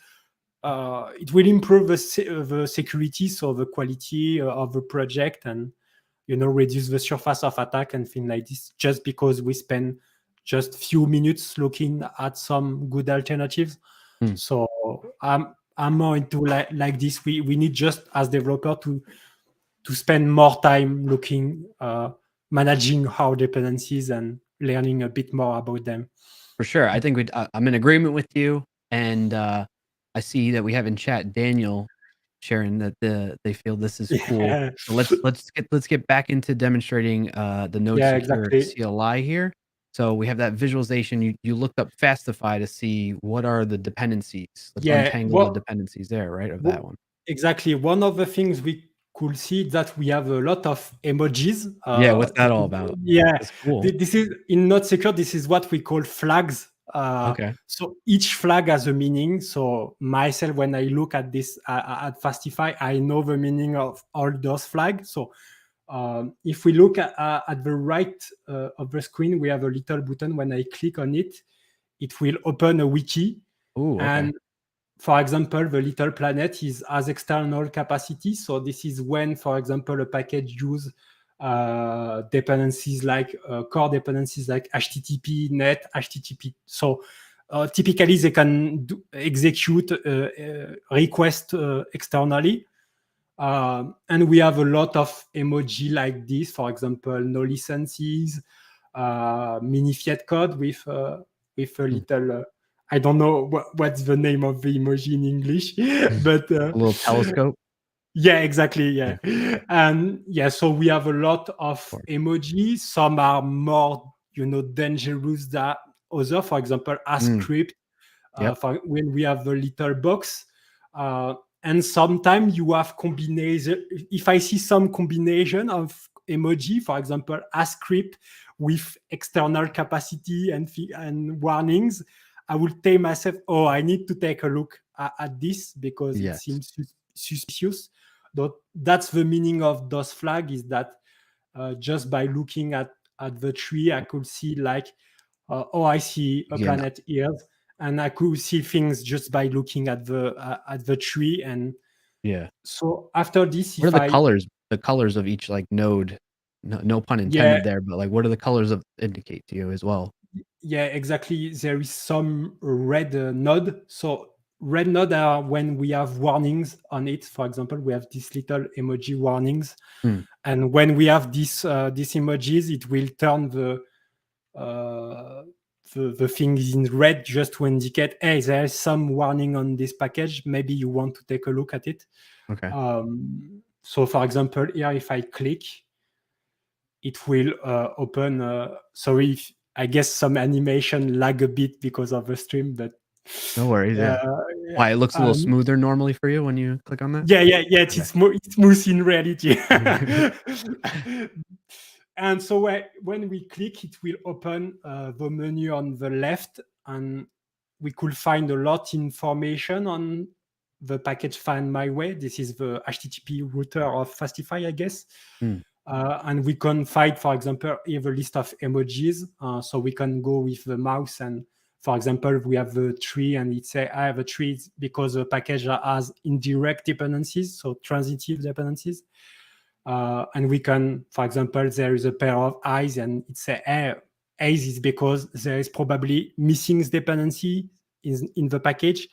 The security, so the quality of the project, and reduce the surface of attack and things like this. Just because we spend just few minutes looking at some good alternatives. So I'm more into like this. We need just as developer to spend more time looking, managing our dependencies and learning a bit more about them. For sure. I think I'm in agreement with you. And I see that we have in chat Daniel sharing that they feel this is cool. Yeah. So let's get back into demonstrating the NodeSecure exactly. CLI here. So we have that visualization. You looked up Fastify to see what are the dependencies. Let's untangle the dependencies there, right? Of that one. Exactly. One of the things we could see is that we have a lot of emojis. Yeah, what's that all about? Yeah, That's cool. This is in NodeSecure. This is what we call flags. Okay. So each flag has a meaning. So myself, when I look at this at Fastify, I know the meaning of all those flags. So if we look at the right of the screen, we have a little button. When I click on it, it will open a wiki. Ooh, okay. And for example, the little planet is as external capacity. So this is when, for example, a package use dependencies like core dependencies like HTTP, net, HTTP. So typically they can execute request externally. And we have a lot of emoji like this, for example, no licenses, minified code with a little, I don't know what's the name of the emoji in English, but a little telescope. Yeah, exactly. Yeah. And so we have a lot of emojis. Some are more, dangerous than others. For example, script. When we have the little box. And sometimes you have combination. If I see some combination of emoji, for example, script with external capacity and warnings, I will tell myself, oh, I need to take a look at this because it seems suspicious. That's the meaning of those flags, is that just by looking at the tree, I could see like, I see a planet here, and I could see things just by looking at the tree. And so after this, what are the colors of each like node? No pun intended there, but like what are the colors of indicate to you as well? Yeah, exactly. There is some red node. So red node are when we have warnings on it. For example, we have these little emoji warnings, and when we have these emojis, it will turn the thing is in red just to indicate, hey, there is some warning on this package. Maybe you want to take a look at it. Okay. So for example, here, if I click, it will open. Sorry, I guess some animation lag a bit because of the stream, but no worries. Why it looks a little smoother normally for you when you click on that? Yeah. It's smooth in reality. And so when we click, it will open the menu on the left, and we could find a lot of information on the package Find My Way. This is the HTTP router of Fastify, I guess. And we can find, for example, here the list of emojis. So we can go with the mouse, and for example, we have the tree, and it say I have a tree because the package has indirect dependencies, so transitive dependencies. And we can, for example, there is a pair of eyes, and it say eyes is because there is probably missing dependency in the package.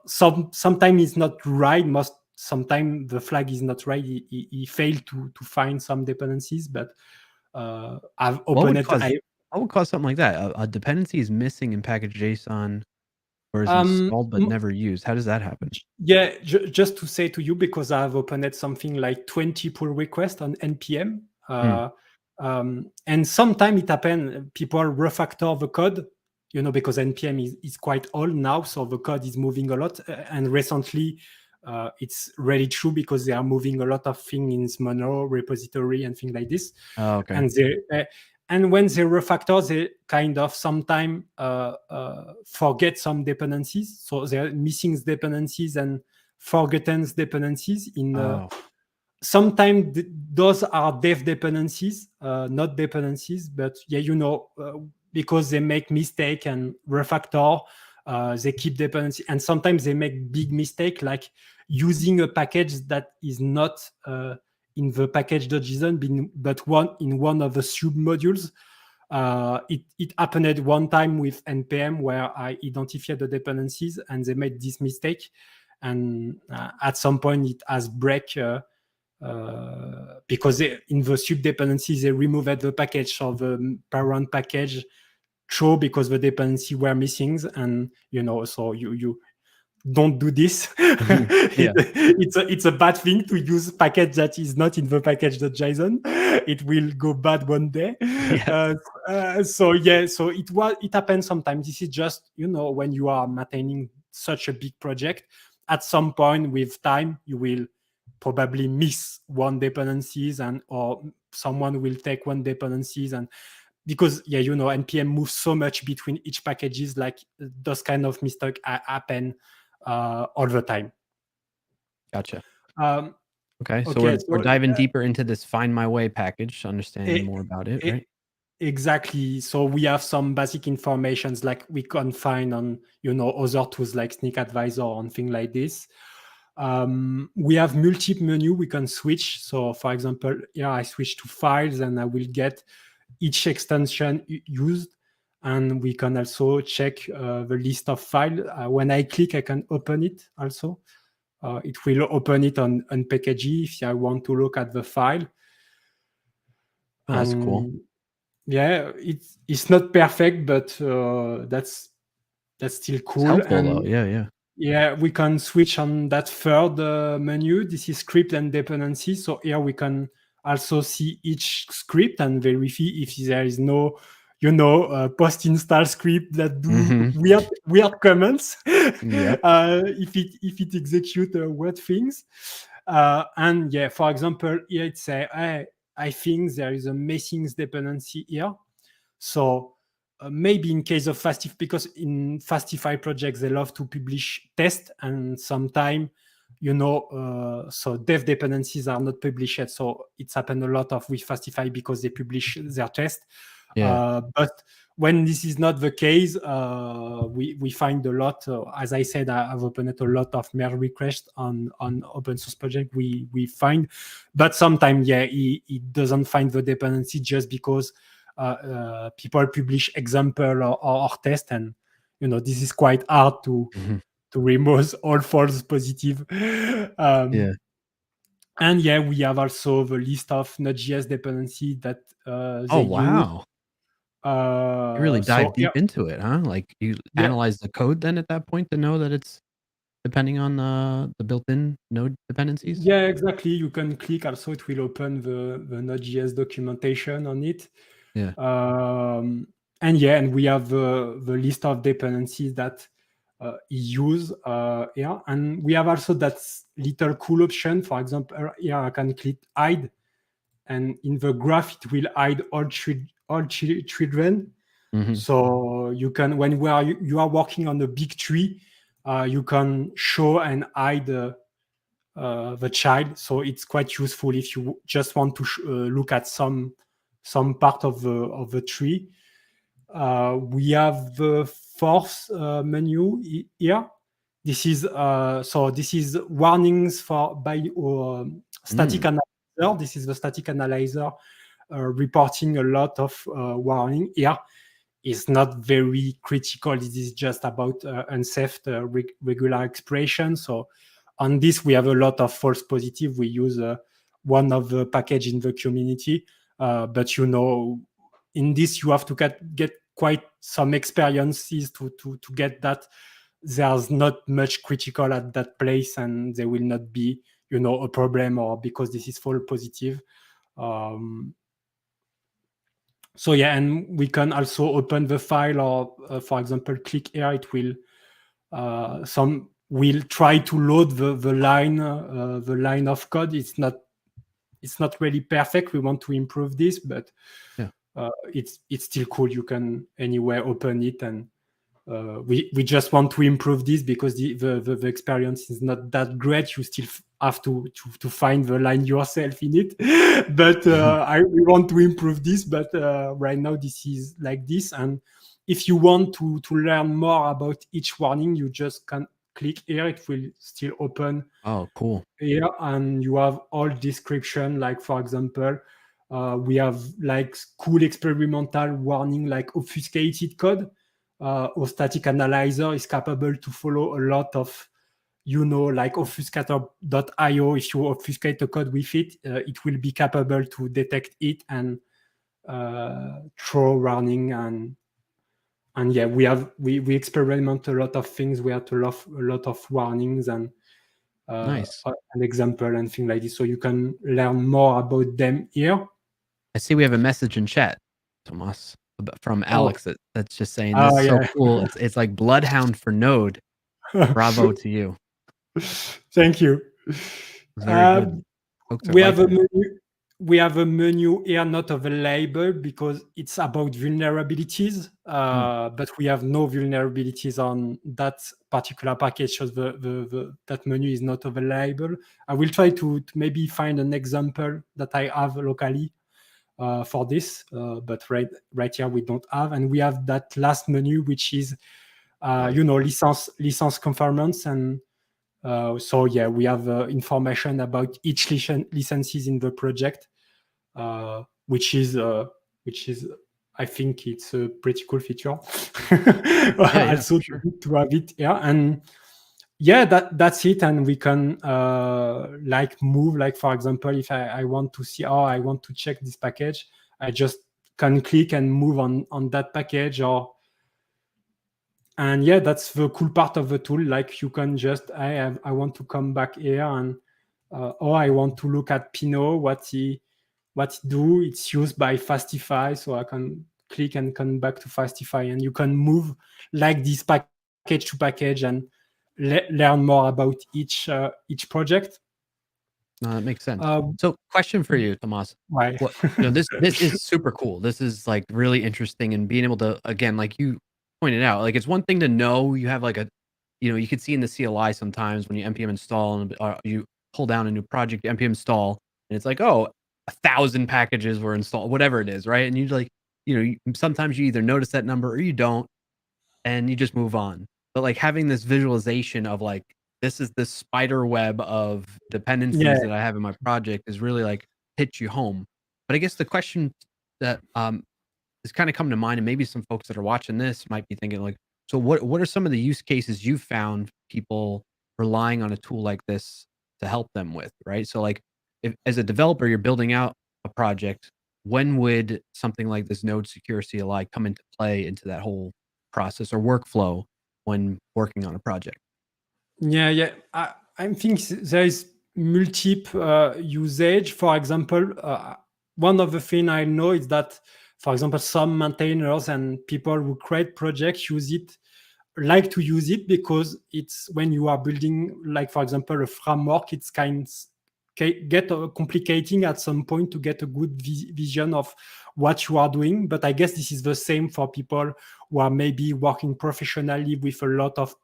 Sometimes it's not right. Sometimes the flag is not right. He failed to find some dependencies, but I've opened it. What would cause something like that? A dependency is missing in package JSON or is installed but never used. How does that happen? Yeah, just to say to you, because I've opened something like 20 pull requests on NPM. And sometimes it happens, people refactor the code, because NPM is quite old now, so the code is moving a lot. And recently, it's really true because they are moving a lot of things in Monero repository and things like this. Oh, okay. And when they refactor, they kind of sometimes forget some dependencies. So they're missing dependencies and forgotten dependencies in sometimes those are dev dependencies, not dependencies, but yeah, because they make mistake and refactor, they keep dependency, and sometimes they make big mistake, like using a package that is not in the package.json, but in one of the sub modules. It happened one time with npm where I identified the dependencies and they made this mistake, and at some point it has break. Because in the sub dependencies they removed the package, so the parent package show because the dependency were missing, and so you don't do this. Yeah. It's a bad thing to use package that is not in the package.json. It will go bad one day. Yes. So it happens sometimes. This is just when you are maintaining such a big project, at some point with time you will probably miss one dependencies, or someone will take one dependencies, and because npm moves so much between each packages, like those kind of mistakes happen all the time. Gotcha. Um, Okay, so okay, we're diving deeper into this Find My Way package to understand more about it, right? Exactly. So we have some basic informations like we can find on other tools like Snyk Advisor and things like this. We have multiple menu we can switch. So for example, here I switch to files and I will get each extension used, and we can also check the list of files. When I click, I can open it also. It will open it on Unpackage if I want to look at the file. Oh, that's cool. Yeah, it's not perfect, but that's still cool. It's helpful And though. Yeah. yeah, we can switch on that third menu. This is script and dependency. So here we can also see each script and verify if there is no post-install script that do weird comments. Yep. If it execute weird things. And yeah, for example, here it say, I think there is a missing dependency here. So maybe in case of Fastify, because in Fastify projects they love to publish tests, and sometimes so dev dependencies are not published yet. So it's happened a lot of with Fastify because they publish their test. Yeah. But when this is not the case, we find a lot. As I said, I've opened a lot of merge requests on open source project. We find, but sometimes it doesn't find the dependency just because people publish example or test, and this is quite hard to remove all false positive. Yeah. And yeah, we have also the list of Node.js dependency that Oh, they use. wow. You really dive deep into it, huh? Like you analyze the code then at that point to know that it's depending on the built-in node dependencies? Yeah, exactly. You can click also, it will open the Node.js documentation on it. Yeah. And we have the list of dependencies that use here. And we have also that little cool option. For example, here I can click hide, and in the graph it will hide all children. So you can, when you are working on a big tree, you can show and hide the child. So it's quite useful if you just want to look at some part of the tree. We have the fourth menu here. This is this is warnings for by static analyzer. This is the static analyzer reporting a lot of warning here. Is not very critical. It is just about unsafe regular expression. So on this, we have a lot of false positive. We use one of the package in the community, but in this you have to get quite some experiences to get that. There's not much critical at that place, and there will not be a problem, or because this is false positive. So yeah, and we can also open the file, or for example, click here. It will will try to load the line of code. It's not really perfect. We want to improve this, but it's still cool. You can anywhere open it, and we just want to improve this because the experience is not that great. You still have to find the line yourself in it. But we want to improve this. But right now this is like this. And if you want to learn more about each warning, you just can click here. It will still open Oh, cool. here, and you have all description. Like for example, we have like cool experimental warning like obfuscated code. Or static analyzer is capable to follow a lot of, like obfuscator.io. If you obfuscate the code with it, it will be capable to detect it and throw warning. And yeah, we experiment a lot of things. We have to love a lot of warnings and Nice. an example and things like this. So you can learn more about them here. I see we have a message in chat, Tomas, from Alex that's just saying this Oh is so yeah. cool. It's like Bloodhound for Node. Bravo to you. Thank you. Very good. Folks are We have a liking it. menu. We have a menu here, not available because it's about vulnerabilities. But we have no vulnerabilities on that particular package, so that menu is not available. I will try to maybe find an example that I have locally for this, but right here we don't have, and we have that last menu which is license conformance. And so yeah, we have information about each licenses in the project, which is I think it's a pretty cool feature. Also sure. to have it here. And yeah, that's it. And we can like move, like for example, if I want to see, I want to check this package, I just can click and move on that package. And yeah, that's the cool part of the tool. Like you can just, I want to come back here, and or I want to look at Pinot, what he do. It's used by Fastify, so I can click and come back to Fastify, and you can move like this package to package and learn more about each project. No, that makes sense. So question for you, Tomas. Why? What this is super cool. This is like really interesting, and being able to, again, like you pointed out, like it's one thing to know you have like a, you could see in the CLI sometimes when you npm install and you pull down a new project, you npm install, and it's like, oh, 1,000 packages were installed, whatever it is, right? And you like, sometimes you either notice that number or you don't, and you just move on. But like having this visualization of like, this is the spider web of dependencies that I have in my project is really like hits you home. But I guess the question that is kind of coming to mind, and maybe some folks that are watching this might be thinking like, so what are some of the use cases you've found people relying on a tool like this to help them with, right? So like, if as a developer you're building out a project, when would something like this NodeSecure CLI come into play into that whole process or workflow when working on a project? Yeah. I think there is multiple usage. For example, one of the things I know is that, for example, some maintainers and people who create projects like to use it because it's when you are building, like for example, a framework, it's get complicating at some point to get a good vision of what you are doing. But I guess this is the same for people who are maybe working professionally with a lot of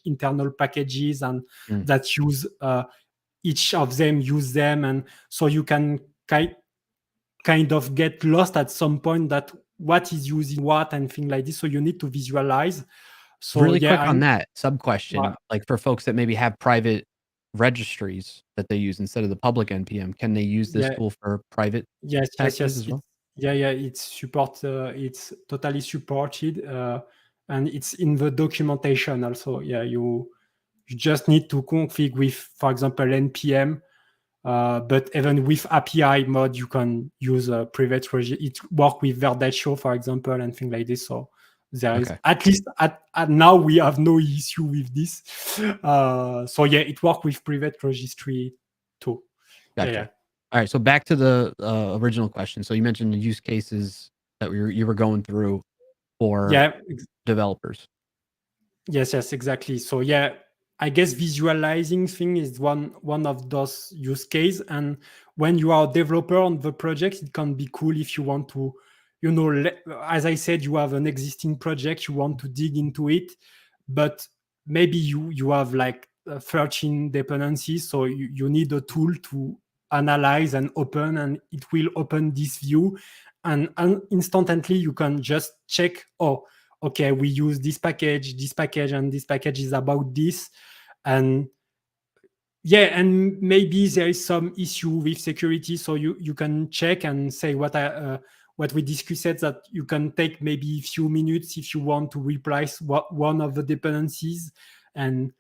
internal packages, and that use each of them use them, and so you can kind of get lost at some point that what is using what and things like this. So you need to visualize. So Really yeah, quick on that sub question, like for folks that maybe have private registries that they use instead of the public npm, can they use this tool for private packages as well? It's totally supported, and it's in the documentation also. You just need to config with, for example, npm, but even with API mode, you can use a private registry. It work with Verdaccio, for example, and things like this. So there is, at least at now, we have no issue with this. So yeah, it works with private registry too. Gotcha. Yeah. All right, so back to the original question. So you mentioned the use cases that you were going through for developers. Yes, exactly. So yeah, I guess visualizing thing is one of those use case. And when you are a developer on the project, it can be cool if you want to, as I said, you have an existing project, you want to dig into it, but maybe you have like 13 dependencies. So you need a tool to analyze and open, and it will open this view. And instantly you can just check, oh, okay, we use this package, and this package is about this. And yeah, and maybe there is some issue with security, so you can check and say what we discussed, that you can take maybe a few minutes if you want to replace one of the dependencies. And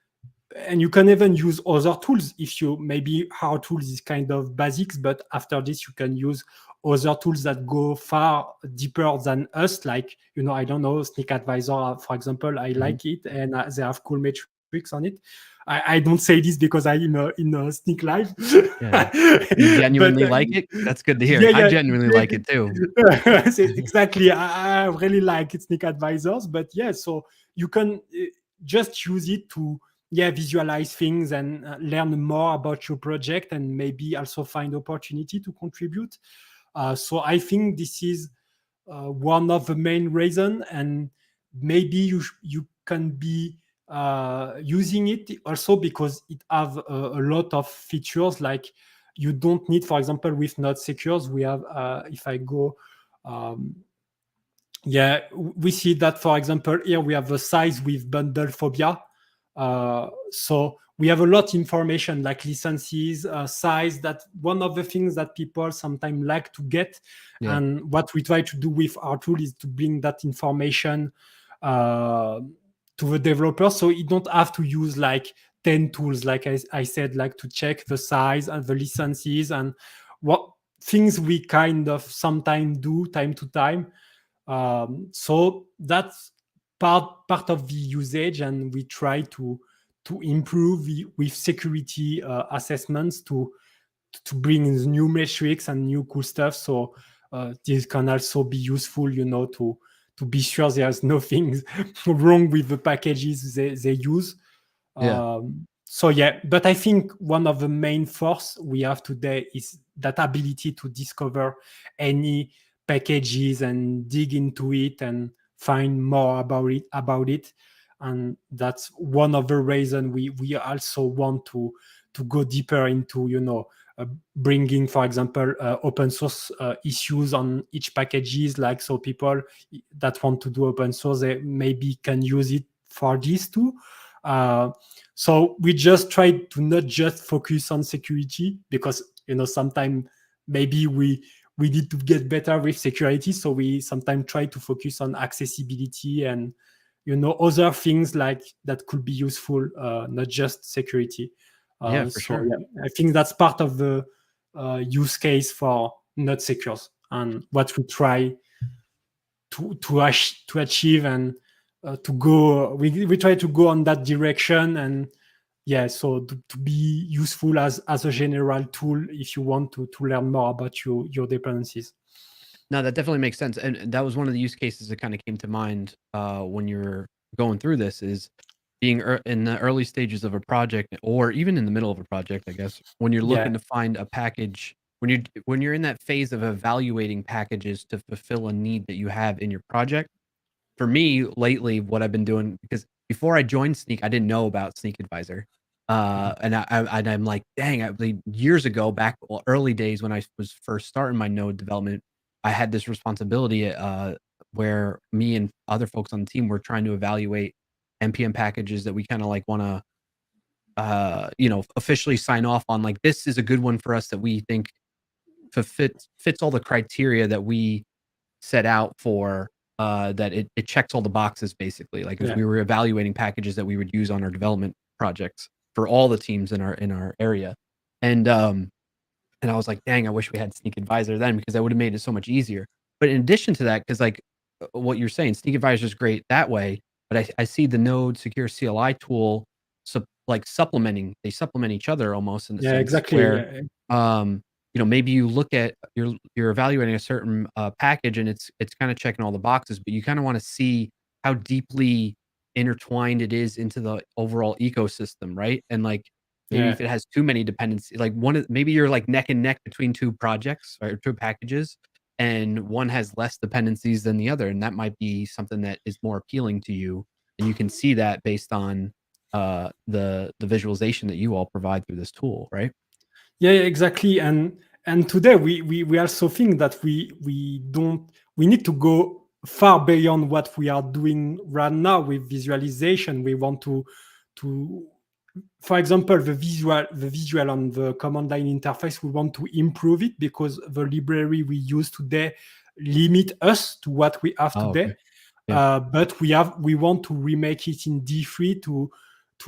you can even use other tools if you, maybe our tools is kind of basics, but after this you can use other tools that go far deeper than us, like, I don't know, Snyk Advisor, for example. I like it, and they have cool metrics on it. I don't say this because I'm in a SnykLIVE. Yeah. You genuinely But, like it? That's good to hear. yeah, I genuinely like it too. Exactly. I really like it, Snyk Advisors. But yeah, so you can just use it to visualize things and learn more about your project, and maybe also find opportunity to contribute. So I think this is one of the main reason, and maybe you can be using it also because it have a lot of features. Like, you don't need, for example, with NodeSecure, we have if I go we see that, for example, here we have the size with bundle phobia. So we have a lot of information like licenses, size. That one of the things that people sometimes like to get. Yeah. And what we try to do with our tool is to bring that information to the developer, so you don't have to use like 10 tools, like I said, like to check the size and the licenses and what things we kind of sometimes do time to time. So that's part of the usage, and we try to improve with security assessments to bring in new metrics and new cool stuff. So this can also be useful, to be sure there's nothing wrong with the packages they use. Yeah. So yeah, but I think one of the main force we have today is that ability to discover any packages and dig into it and find more about it. And that's one of the reason we also want to go deeper into bringing, for example, open source issues on each packages, like, so people that want to do open source, they maybe can use it for this too. So we just try to not just focus on security, because sometimes maybe we need to get better with security, so we sometimes try to focus on accessibility and other things like that could be useful, not just security. Yeah, for So sure. yeah, I think that's part of the use case for NodeSecure, and what we try to achieve, and to go. We try to go on that direction, and so to be useful as a general tool if you want to learn more about your dependencies. No, that definitely makes sense, and that was one of the use cases that kind of came to mind when you're going through this, is being in the early stages of a project, or even in the middle of a project, I guess, when you're Yeah, looking to find a package, when you're in that phase of evaluating packages to fulfill a need that you have in your project. For me, lately, what I've been doing, because before I joined Snyk, I didn't know about Snyk Advisor. And I'm like, dang, years ago, back early days when I was first starting my node development, I had this responsibility where me and other folks on the team were trying to evaluate npm packages that we kind of like want to officially sign off on, like, this is a good one for us that we think fits all the criteria that we set out for, that it checks all the boxes, basically, like, as yeah, we were evaluating packages that we would use on our development projects for all the teams in our area. And I was like, dang, I wish we had Snyk Advisor then, because that would have made it so much easier. But in addition to that, because like what you're saying, Snyk Advisor is great that way. But I see the NodeSecure CLI tool, like supplementing, they supplement each other almost, in a yeah, sense exactly. where, Yeah, maybe you look at, you're evaluating a certain package, and it's kind of checking all the boxes, but you kind of want to see how deeply intertwined it is into the overall ecosystem, right? And like, maybe yeah, if it has too many dependencies, like maybe you're like neck and neck between two projects or two packages, and one has less dependencies than the other. And that might be something that is more appealing to you. And you can see that based on the visualization that you all provide through this tool, right? Yeah, exactly. And today we also think that we need to go far beyond what we are doing right now with visualization. We want to for example, the visual on the command line interface, we want to improve it because the library we use today limit us to what we have Oh, today. okay. Yeah. But we want to remake it in D3 to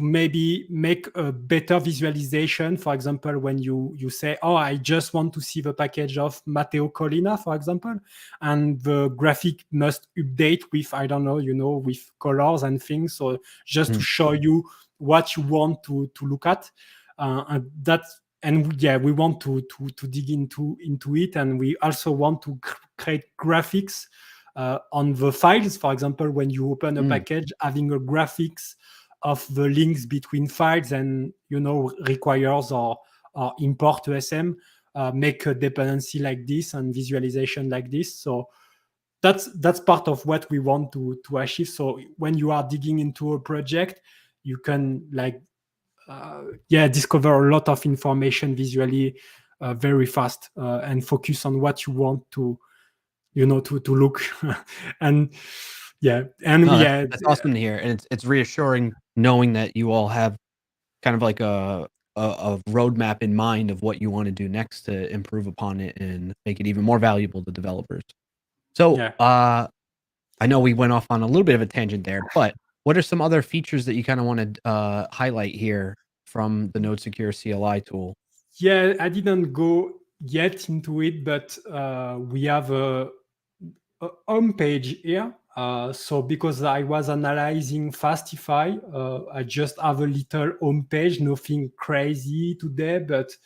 maybe make a better visualization. For example, when you say, oh, I just want to see the package of Matteo Collina, for example, and the graphic must update with, I don't know, with colors and things. So just to Mm. show you what you want to look at. And yeah, we want to dig into it, and we also want to create graphics on the files. For example, when you open a Mm. package, having a graphics of the links between files and requires or import to SM, make a dependency like this and visualization like this. So that's part of what we want to achieve. So when you are digging into a project, you can discover a lot of information visually very fast and focus on what you want to to look. And No, that's awesome to hear, and it's reassuring knowing that you all have kind of like a roadmap in mind of what you wanna do next to improve upon it and make it even more valuable to developers. So, yeah I know we went off on a little bit of a tangent there, but what are some other features that you kinda wanna, highlight here from the NodeSecure CLI tool? yeah I didn't go yet into it, but we have a home page here. So because I was analyzing Fastify, I just have a little home page, nothing crazy today, but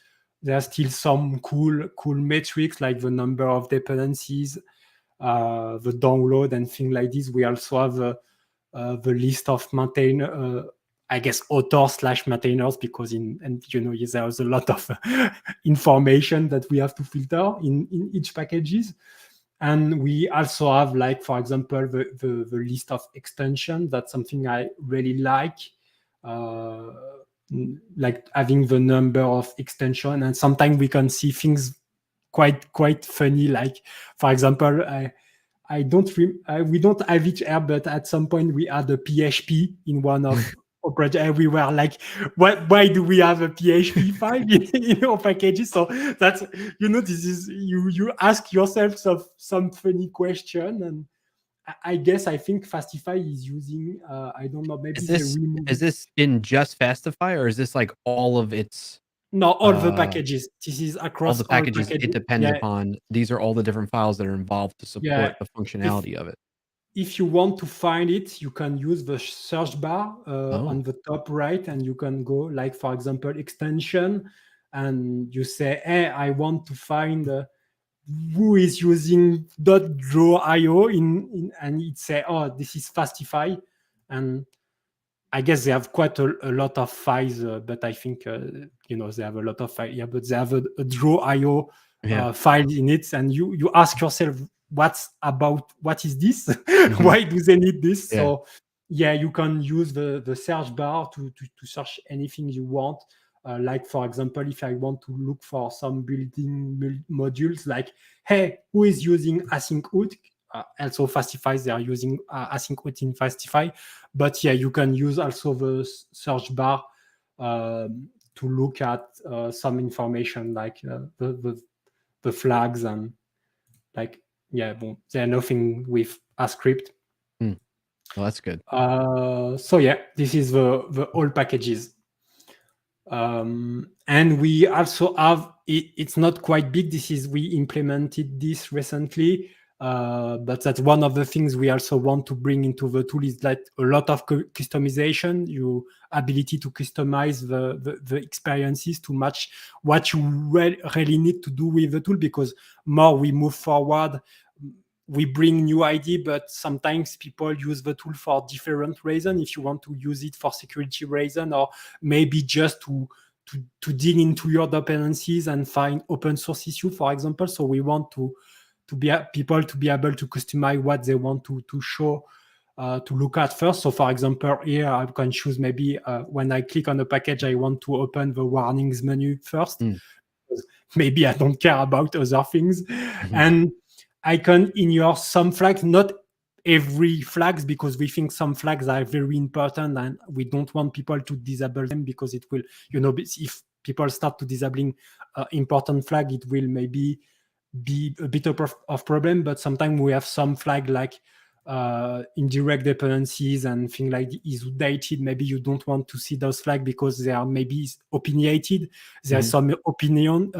there's still some cool metrics like the number of dependencies, the download and things like this. We also have the list of I guess author / maintainers, because there's a lot of information that we have to filter in each packages. And we also have, like, for example, the list of extensions. That's something I really uh, like having the number of extension. And sometimes we can see things quite funny, like, for example, we don't have it here, but at some point we had a PHP in one of our project, and we were like, why do we have a PHP file in our packages? So that's, this is, you ask yourself some funny question. And I think Fastify is using, I don't know, maybe Is they this remove is it. this in just Fastify, or is this like all of its, No, all the uh packages. This is all across the all packages it packages. depends Yeah, upon these are all the different files that are involved to yeah. support the If functionality of it? if you want to find it, you can use the search bar Oh. on the top right, and you can go, like, for example, extension, and you say, hey, I want to find who is using .draw.io and it say, oh, this is Fastify. And I guess they have quite a lot of files, but I think they have a lot of files. Yeah, but they have a draw.io Yeah. file in it, and you ask yourself, what is this? Mhm. Why do they need this? Yeah. So yeah, you can use the search bar to search anything you want. Like, for example, if I want to look for some building modules, like, hey, who is using async hook? Also, Fastify, they are using async hook in Fastify. But yeah, you can use also the search bar to look at some information, like the flags, and, like, there's nothing with a script. Mm. Well, that's good. So yeah, this is the all packages. And we also have it's not quite big. We implemented this recently, but that's one of the things we also want to bring into the tool, is that a lot of customization, your ability to customize the experiences to match what you really need to do with the tool. Because more we move forward, we bring new idea, but sometimes people use the tool for different reasons. If you want to use it for security reason, or maybe just to dig into your dependencies and find open source issue, for example. So we want to be people to be able to customize what they want to show to look at first. So for example, here I can choose maybe when I click on a package, I want to open the warnings menu first. Maybe I don't care about other things. And I can ignore some flags, not every flags, because we think some flags are very important and we don't want people to disable them, because it will, if people start to disabling important flag, it will maybe be a bit of problem. But sometimes we have some flag like indirect dependencies and things like is dated. Maybe you don't want to see those flags because they are maybe opinionated. There's some opinion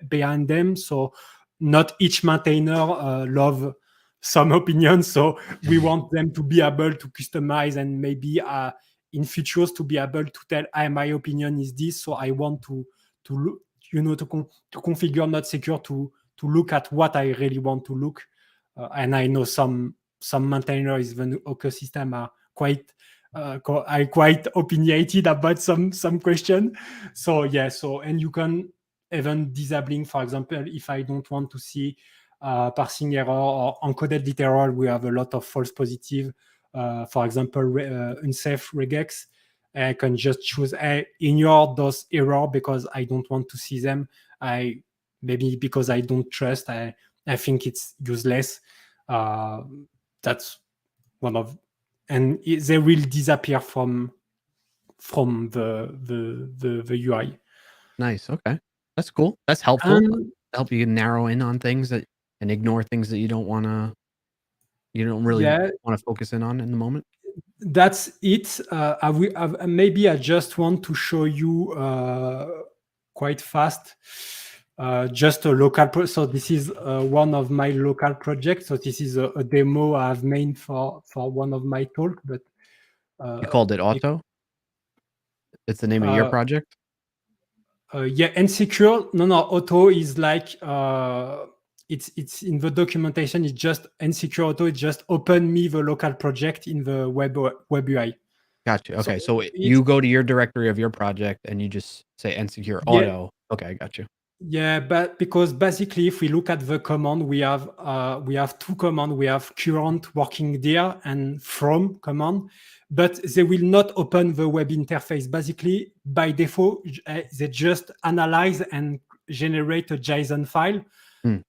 behind them. So not each maintainer love some opinions. So we want them to be able to customize and maybe in futures to be able to tell, my opinion is this. So I want to configure NodeSecure to look at what I really want to look. And I know some maintainers in the ecosystem are quite opinionated about some question. So yeah, and you can even disabling, for example, if I don't want to see parsing error or encoded literal, we have a lot of false positive. For example, unsafe regex. I can just choose ignore those error because I don't want to see them. Maybe because I don't trust. I think it's useless. That's one of, and they will disappear from the UI. Nice. Okay, that's cool. That's helpful. Help you narrow in on things that and ignore things that you don't really want to focus in on in the moment. That's it. Maybe I just want to show you quite fast. Just a local so this is one of my local projects. So this is a demo I've made for one of my talk. But You called it Auto? It's the name of your project? Yeah, NSecure. No, Auto is like it's in the documentation. It's just NSecure Auto. It just open me the local project in the web UI. Gotcha. Okay, so you go to your directory of your project and you just say NSecure Auto. Okay, I got you. Yeah, but because basically, if we look at the command, we have two commands. We have current working there and from command, but they will not open the web interface. Basically, by default, they just analyze and generate a JSON file.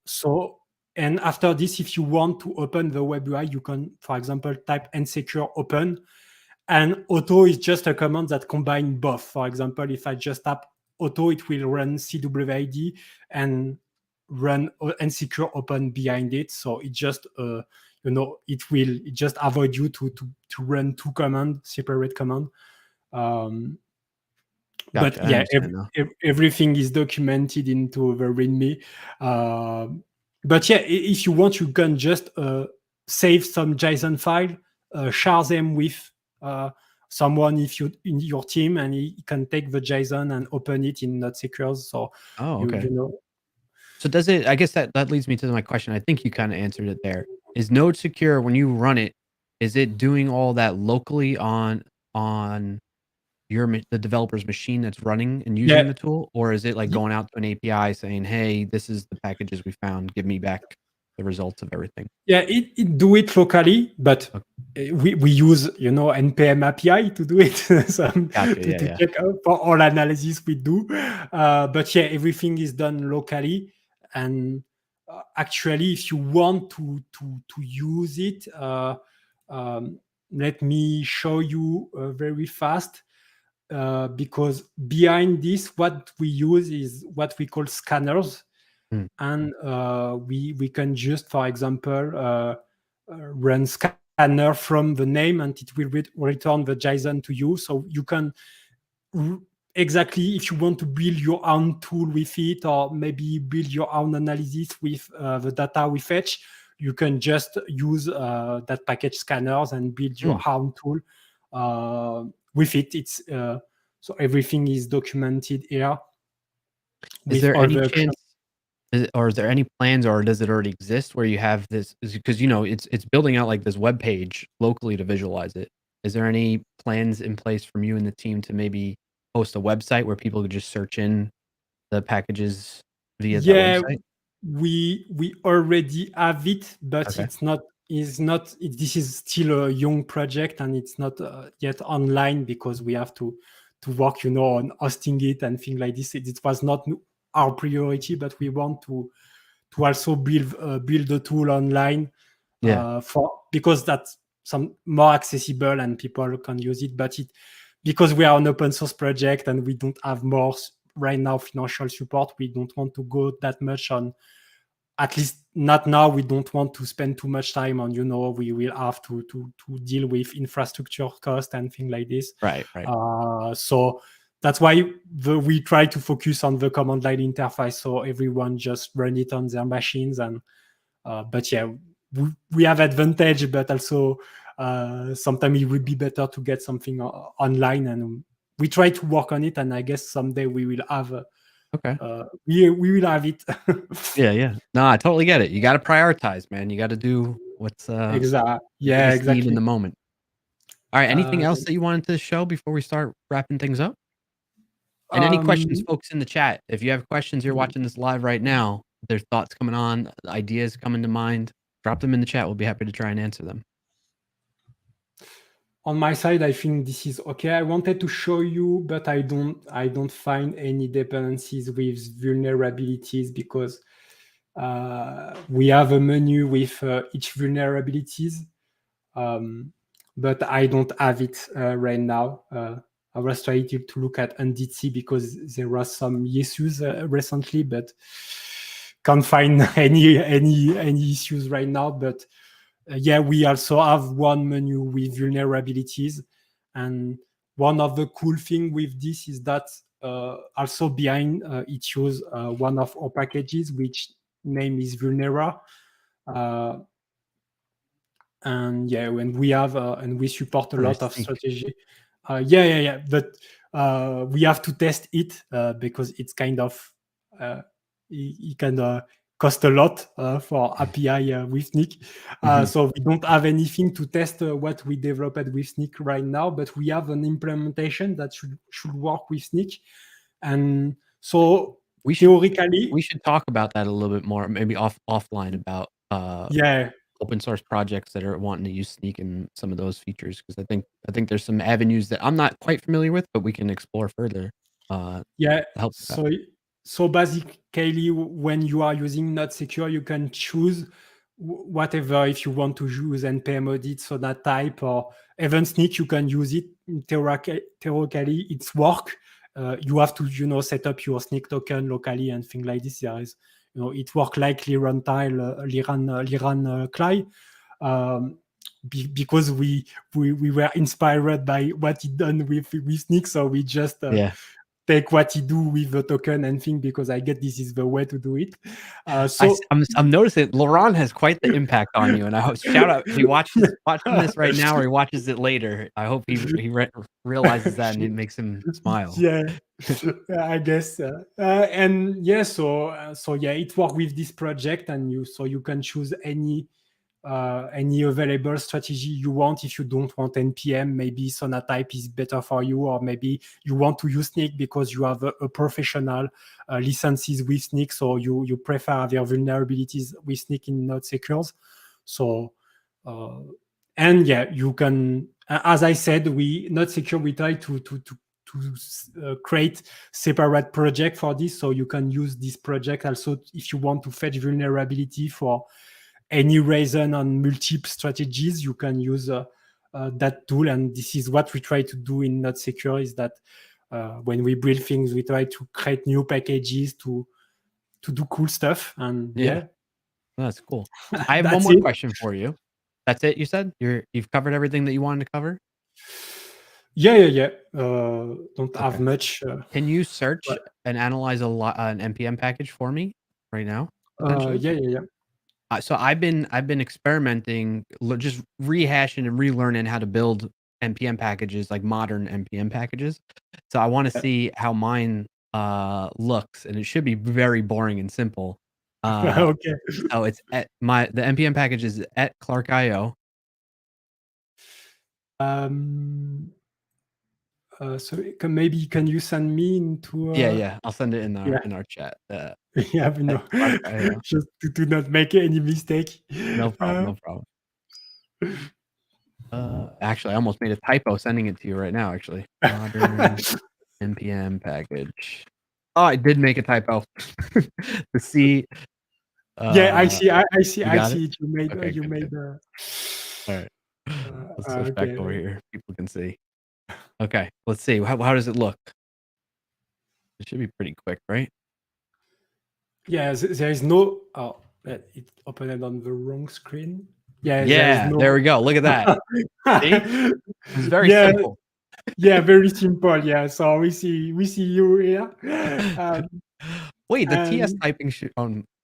So, and after this, if you want to open the web UI, you can, for example, type nsecure open, and auto is just a command that combines both. For example, if I just tap auto, it will run CWID and run nsecure open behind it. So it just it just avoid you to run two commands, separate command. Gotcha, But yeah, everything is documented into the README. But yeah, if you want, you can just save some JSON file, share them with someone in your team, and he can take the JSON and open it in NodeSecure. So okay. you know. So does it? I guess that leads me to my question. I think you kind of answered it there. Is NodeSecure, when you run it, is it doing all that locally on the developer's machine that's running and using the tool, or is it like going out to an API saying, "Hey, this is the packages we found. Give me back the results of everything"? Yeah, it do it locally, but we use npm API to do it. To check out for all analysis we do. But yeah, everything is done locally, and actually, if you want to use it, let me show you very fast. Because behind this, what we use is what we call scanners. And we can just, for example, run scanner from the name, and it will return the JSON to you. So you can exactly, if you want to build your own tool with it, or maybe build your own analysis with the data we fetch, you can just use that package scanners and build your own tool with it. It's so everything is documented here. Is there any chance, or is there any plans, or does it already exist where you have this? Because it's building out like this web page locally to visualize it. Is there any plans in place from you and the team to maybe host a website where people could just search in the packages via that website? We already have it, but it's not is not. This is still a young project, and it's not yet online because we have to work, on hosting it and things like this. It was not our priority, but we want to also build the tool online because that's some more accessible and people can use it. But because we are an open source project and we don't have more right now financial support, we don't want to go that much on. At least not now. We don't want to spend too much time on. We will have to deal with infrastructure cost and things like this. Right. So that's why we try to focus on the command line interface, so everyone just run it on their machines. And but yeah, we have advantage, but also sometimes it would be better to get something online, and we try to work on it. And I guess someday we will have Okay. we will have it. Yeah. No, I totally get it. You got to prioritize, man. You got to do what's the Yeah, biggest need in exactly. the moment. All right. Anything else Then, that you wanted to show before we start wrapping things up? And any questions, folks in the chat? If you have questions, you're watching this live right now. There's thoughts coming on, ideas coming to mind. Drop them in the chat. We'll be happy to try and answer them. on my side, I think this is okay. I wanted to show you, but I don't find any dependencies with vulnerabilities because we have a menu with each vulnerabilities, but I don't have it right now. I was trying to look at NDT because there was some issues recently, but can't find any issues right now. But yeah, we also have one menu with vulnerabilities, and one of the cool thing with this is that also behind it shows one of our packages, which name is Vulnera. And yeah, when we have and we support a lot of Snyk. strategy. Yeah. But we have to test it because it's kind of it can cost a lot for API with Snyk. So we don't have anything to test what we developed with Snyk right now, but we have an implementation that should work with Snyk. And so We should theoretically, talk about that a little bit more, maybe offline about yeah. open source projects that are wanting to use Snyk and some of those features, because I think there's some avenues that I'm not quite familiar with, but we can explore further. Yeah. To help with that. So basically, when you are using NodeSecure, you can choose whatever. If you want to use npm audit, so that type, or even Snyk, you can use it. Theoretically, it's work. You have to set up your Snyk token locally and things like this. There is it work like Liran Cly. Because we were inspired by what he done with Snyk, so we just take what he do with the token and think, because I get this is the way to do it. I'm noticing Laurent has quite the impact on you, and I hope, shout out if he watching this right now or he watches it later. I hope he realizes that and it makes him smile. Yeah, I guess. And yeah, so yeah, it works with this project, and you can choose any available strategy you want. If you don't want npm, maybe Sonatype is better for you, or maybe you want to use Snyk because you have a professional licenses with Snyk, so you prefer have your vulnerabilities with Snyk in NodeSecure. So and yeah, you can, as I said, NodeSecure, we try to create separate project for this, so you can use this project also if you want to fetch vulnerability for any reason on multiple strategies. You can use that tool, and this is what we try to do in NodeSecure, is that when we build things, we try to create new packages to do cool stuff. And yeah. That's cool. I have one That's more it. question for you. That's it, you said? You've covered everything that you wanted to cover? Yeah. Don't have much. Can you search and analyze an npm package for me right now, potentially? Yeah. So I've been experimenting, just rehashing and relearning how to build npm packages, like modern npm packages. So I want to see how mine looks, and it should be very boring and simple. Okay. So it's the npm package is at Clark.io. So maybe can you send me into? Yeah. I'll send it in Yeah. our chat. Yeah, but no, Clark.io. just to not make any mistake. No problem. Actually, I almost made a typo sending it to you right now. Actually, modern npm package. Oh, I did make a typo. The C. Yeah, I see. I see. You I got it? see it. You made. Okay, You good, made. good. All right. Let's switch back Okay. over here. People can see. Okay, let's see. How does it look? It should be pretty quick, right? Yeah, there is no. Oh, it opened on the wrong screen. Yeah, there is Yeah, no. there we go. Look at that. See? It's very Yeah, simple. yeah, very simple. Yeah, so we see you here. Wait, the TS And typing should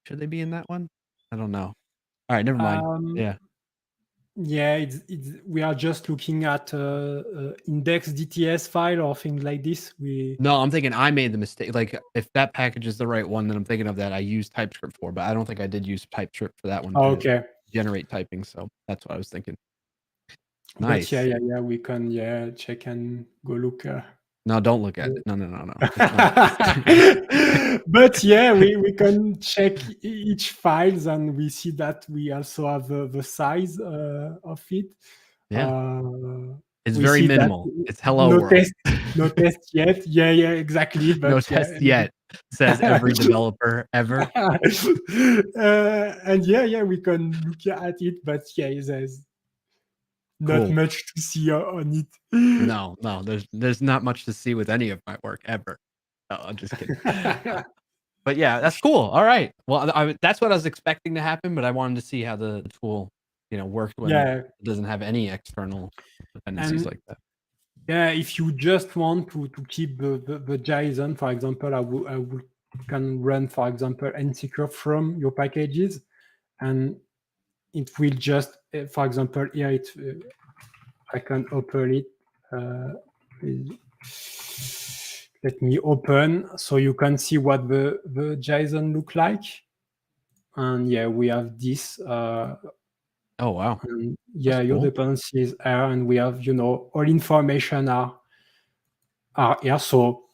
they be in that one? I don't know. All right, never mind. Yeah. yeah, we are just looking at index DTS file or things like this. No, I'm thinking I made the mistake. Like, if that package is the right one, then I'm thinking of that I used TypeScript for, but I don't think I did use TypeScript for that one to Okay. generate typing. So that's what I was thinking. But Nice. yeah, we can check and go look. No, don't look at it. No. But yeah, we can check each files and we see that we also have the size of it. Yeah. It's We very see that minimal. It's hello world. no test yet. Yeah, exactly. But No yeah, test yet, says every developer ever. And yeah, we can look at it. But yeah, there's not Cool. much to see on it. No, there's not much to see with any of my work ever. No, I'm just kidding. But yeah, that's cool. All right. Well, that's what I was expecting to happen, but I wanted to see how the tool, worked when it doesn't have any external dependencies like that. Yeah, if you just want to keep the JSON, for example, I can run, for example, NodeSecure from your packages, and it will just, for example, here I can open it. Let me open so you can see what the JSON look like. And yeah, we have this. Oh wow. And yeah, your dependencies are, and we have, all information are here. So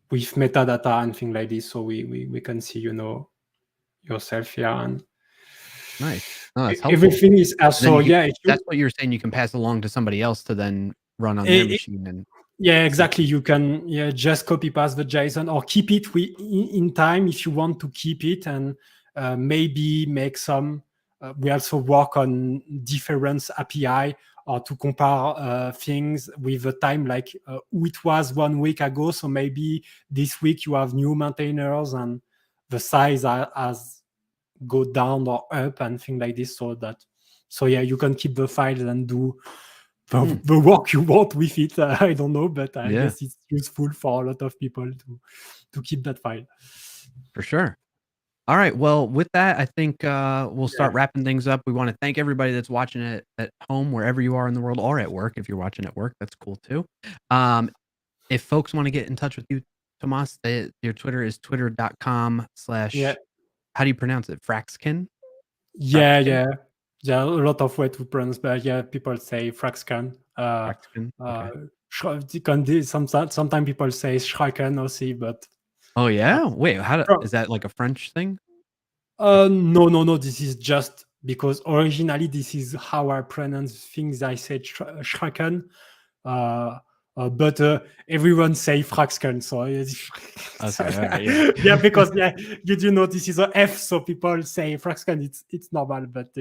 with metadata and things like this, so we can see, yourself here. And nice. Oh, that's helpful. Everything is also, that's what you're saying. You can pass along to somebody else to then run on their machine. And yeah, exactly. You can just copy paste the JSON or keep it in time if you want to keep it, and maybe make some. We also work on different API or to compare things with the time, like who it was 1 week ago. So maybe this week you have new maintainers and the size has go down or up and things like this. So yeah, you can keep the files and do the work you want with it. I don't know, but I guess it's useful for a lot of people to keep that file. For sure. All right. Well, with that, I think we'll start wrapping things up. We want to thank everybody that's watching it at home, wherever you are in the world, or at work. If you're watching at work, that's cool too. If folks want to get in touch with you, Tomas, your Twitter is twitter.com/ how do you pronounce it? Fraxkin? Yeah. A lot of way to pronounce, but yeah, people say Fraxkin. Fraxkin. Okay. Sometimes people say Schraken also, but oh yeah. Wait, is that like a French thing? No. This is just because originally this is how I pronounce things. I said Schraken. But everyone say Fraxken, so okay, right, yeah, because you know this is a F, so people say Fraxken. It's normal, but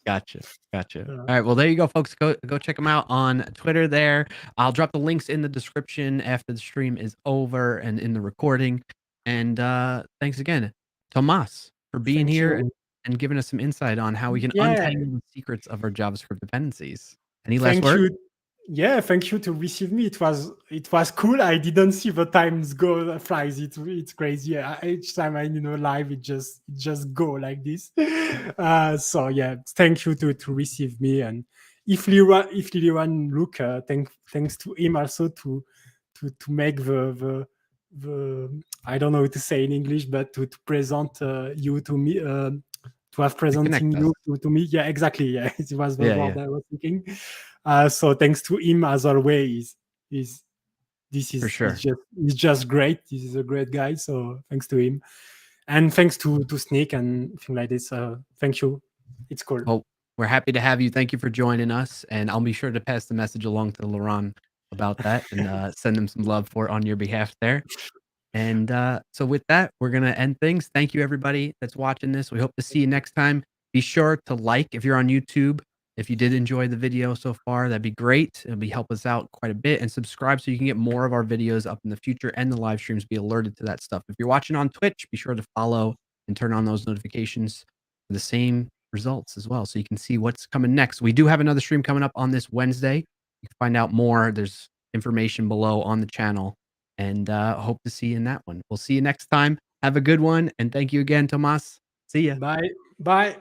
gotcha. All right, well there you go, folks. Go check them out on Twitter. There, I'll drop the links in the description after the stream is over and in the recording. And thanks again, Tomas, for being here and giving us some insight on how we can untangle the secrets of our JavaScript dependencies. Any last words? Yeah, thank you to receive me. It was cool. I didn't see the times go flies. It's crazy. Each time I live, it just go like this. So yeah, thank you to receive me. And if Lilian look, thanks to him also to make the I don't know what to say in English, but to present you to me. To have presenting you to me. Yeah, exactly. Yeah, it was the word I was thinking. So thanks to him, as always, he's just great. This is a great guy. So thanks to him, and thanks to Snyk and things like this. Thank you. It's cool. Well, We're happy to have you. Thank you for joining us, and I'll be sure to pass the message along to Laurent about that and send him some love for it on your behalf there. And so with that, we're gonna end things. Thank you everybody that's watching this. We hope to see you next time. Be sure to like if you're on YouTube. If you did enjoy the video so far, that'd be great. It'll be help us out quite a bit. And subscribe so you can get more of our videos up in the future and the live streams, be alerted to that stuff. If you're watching on Twitch, be sure to follow and turn on those notifications for the same results as well. So you can see what's coming next. We do have another stream coming up on this Wednesday. You can find out more. There's information below on the channel and hope to see you in that one. We'll see you next time. Have a good one. And thank you again, Tomas. See ya. Bye. Bye.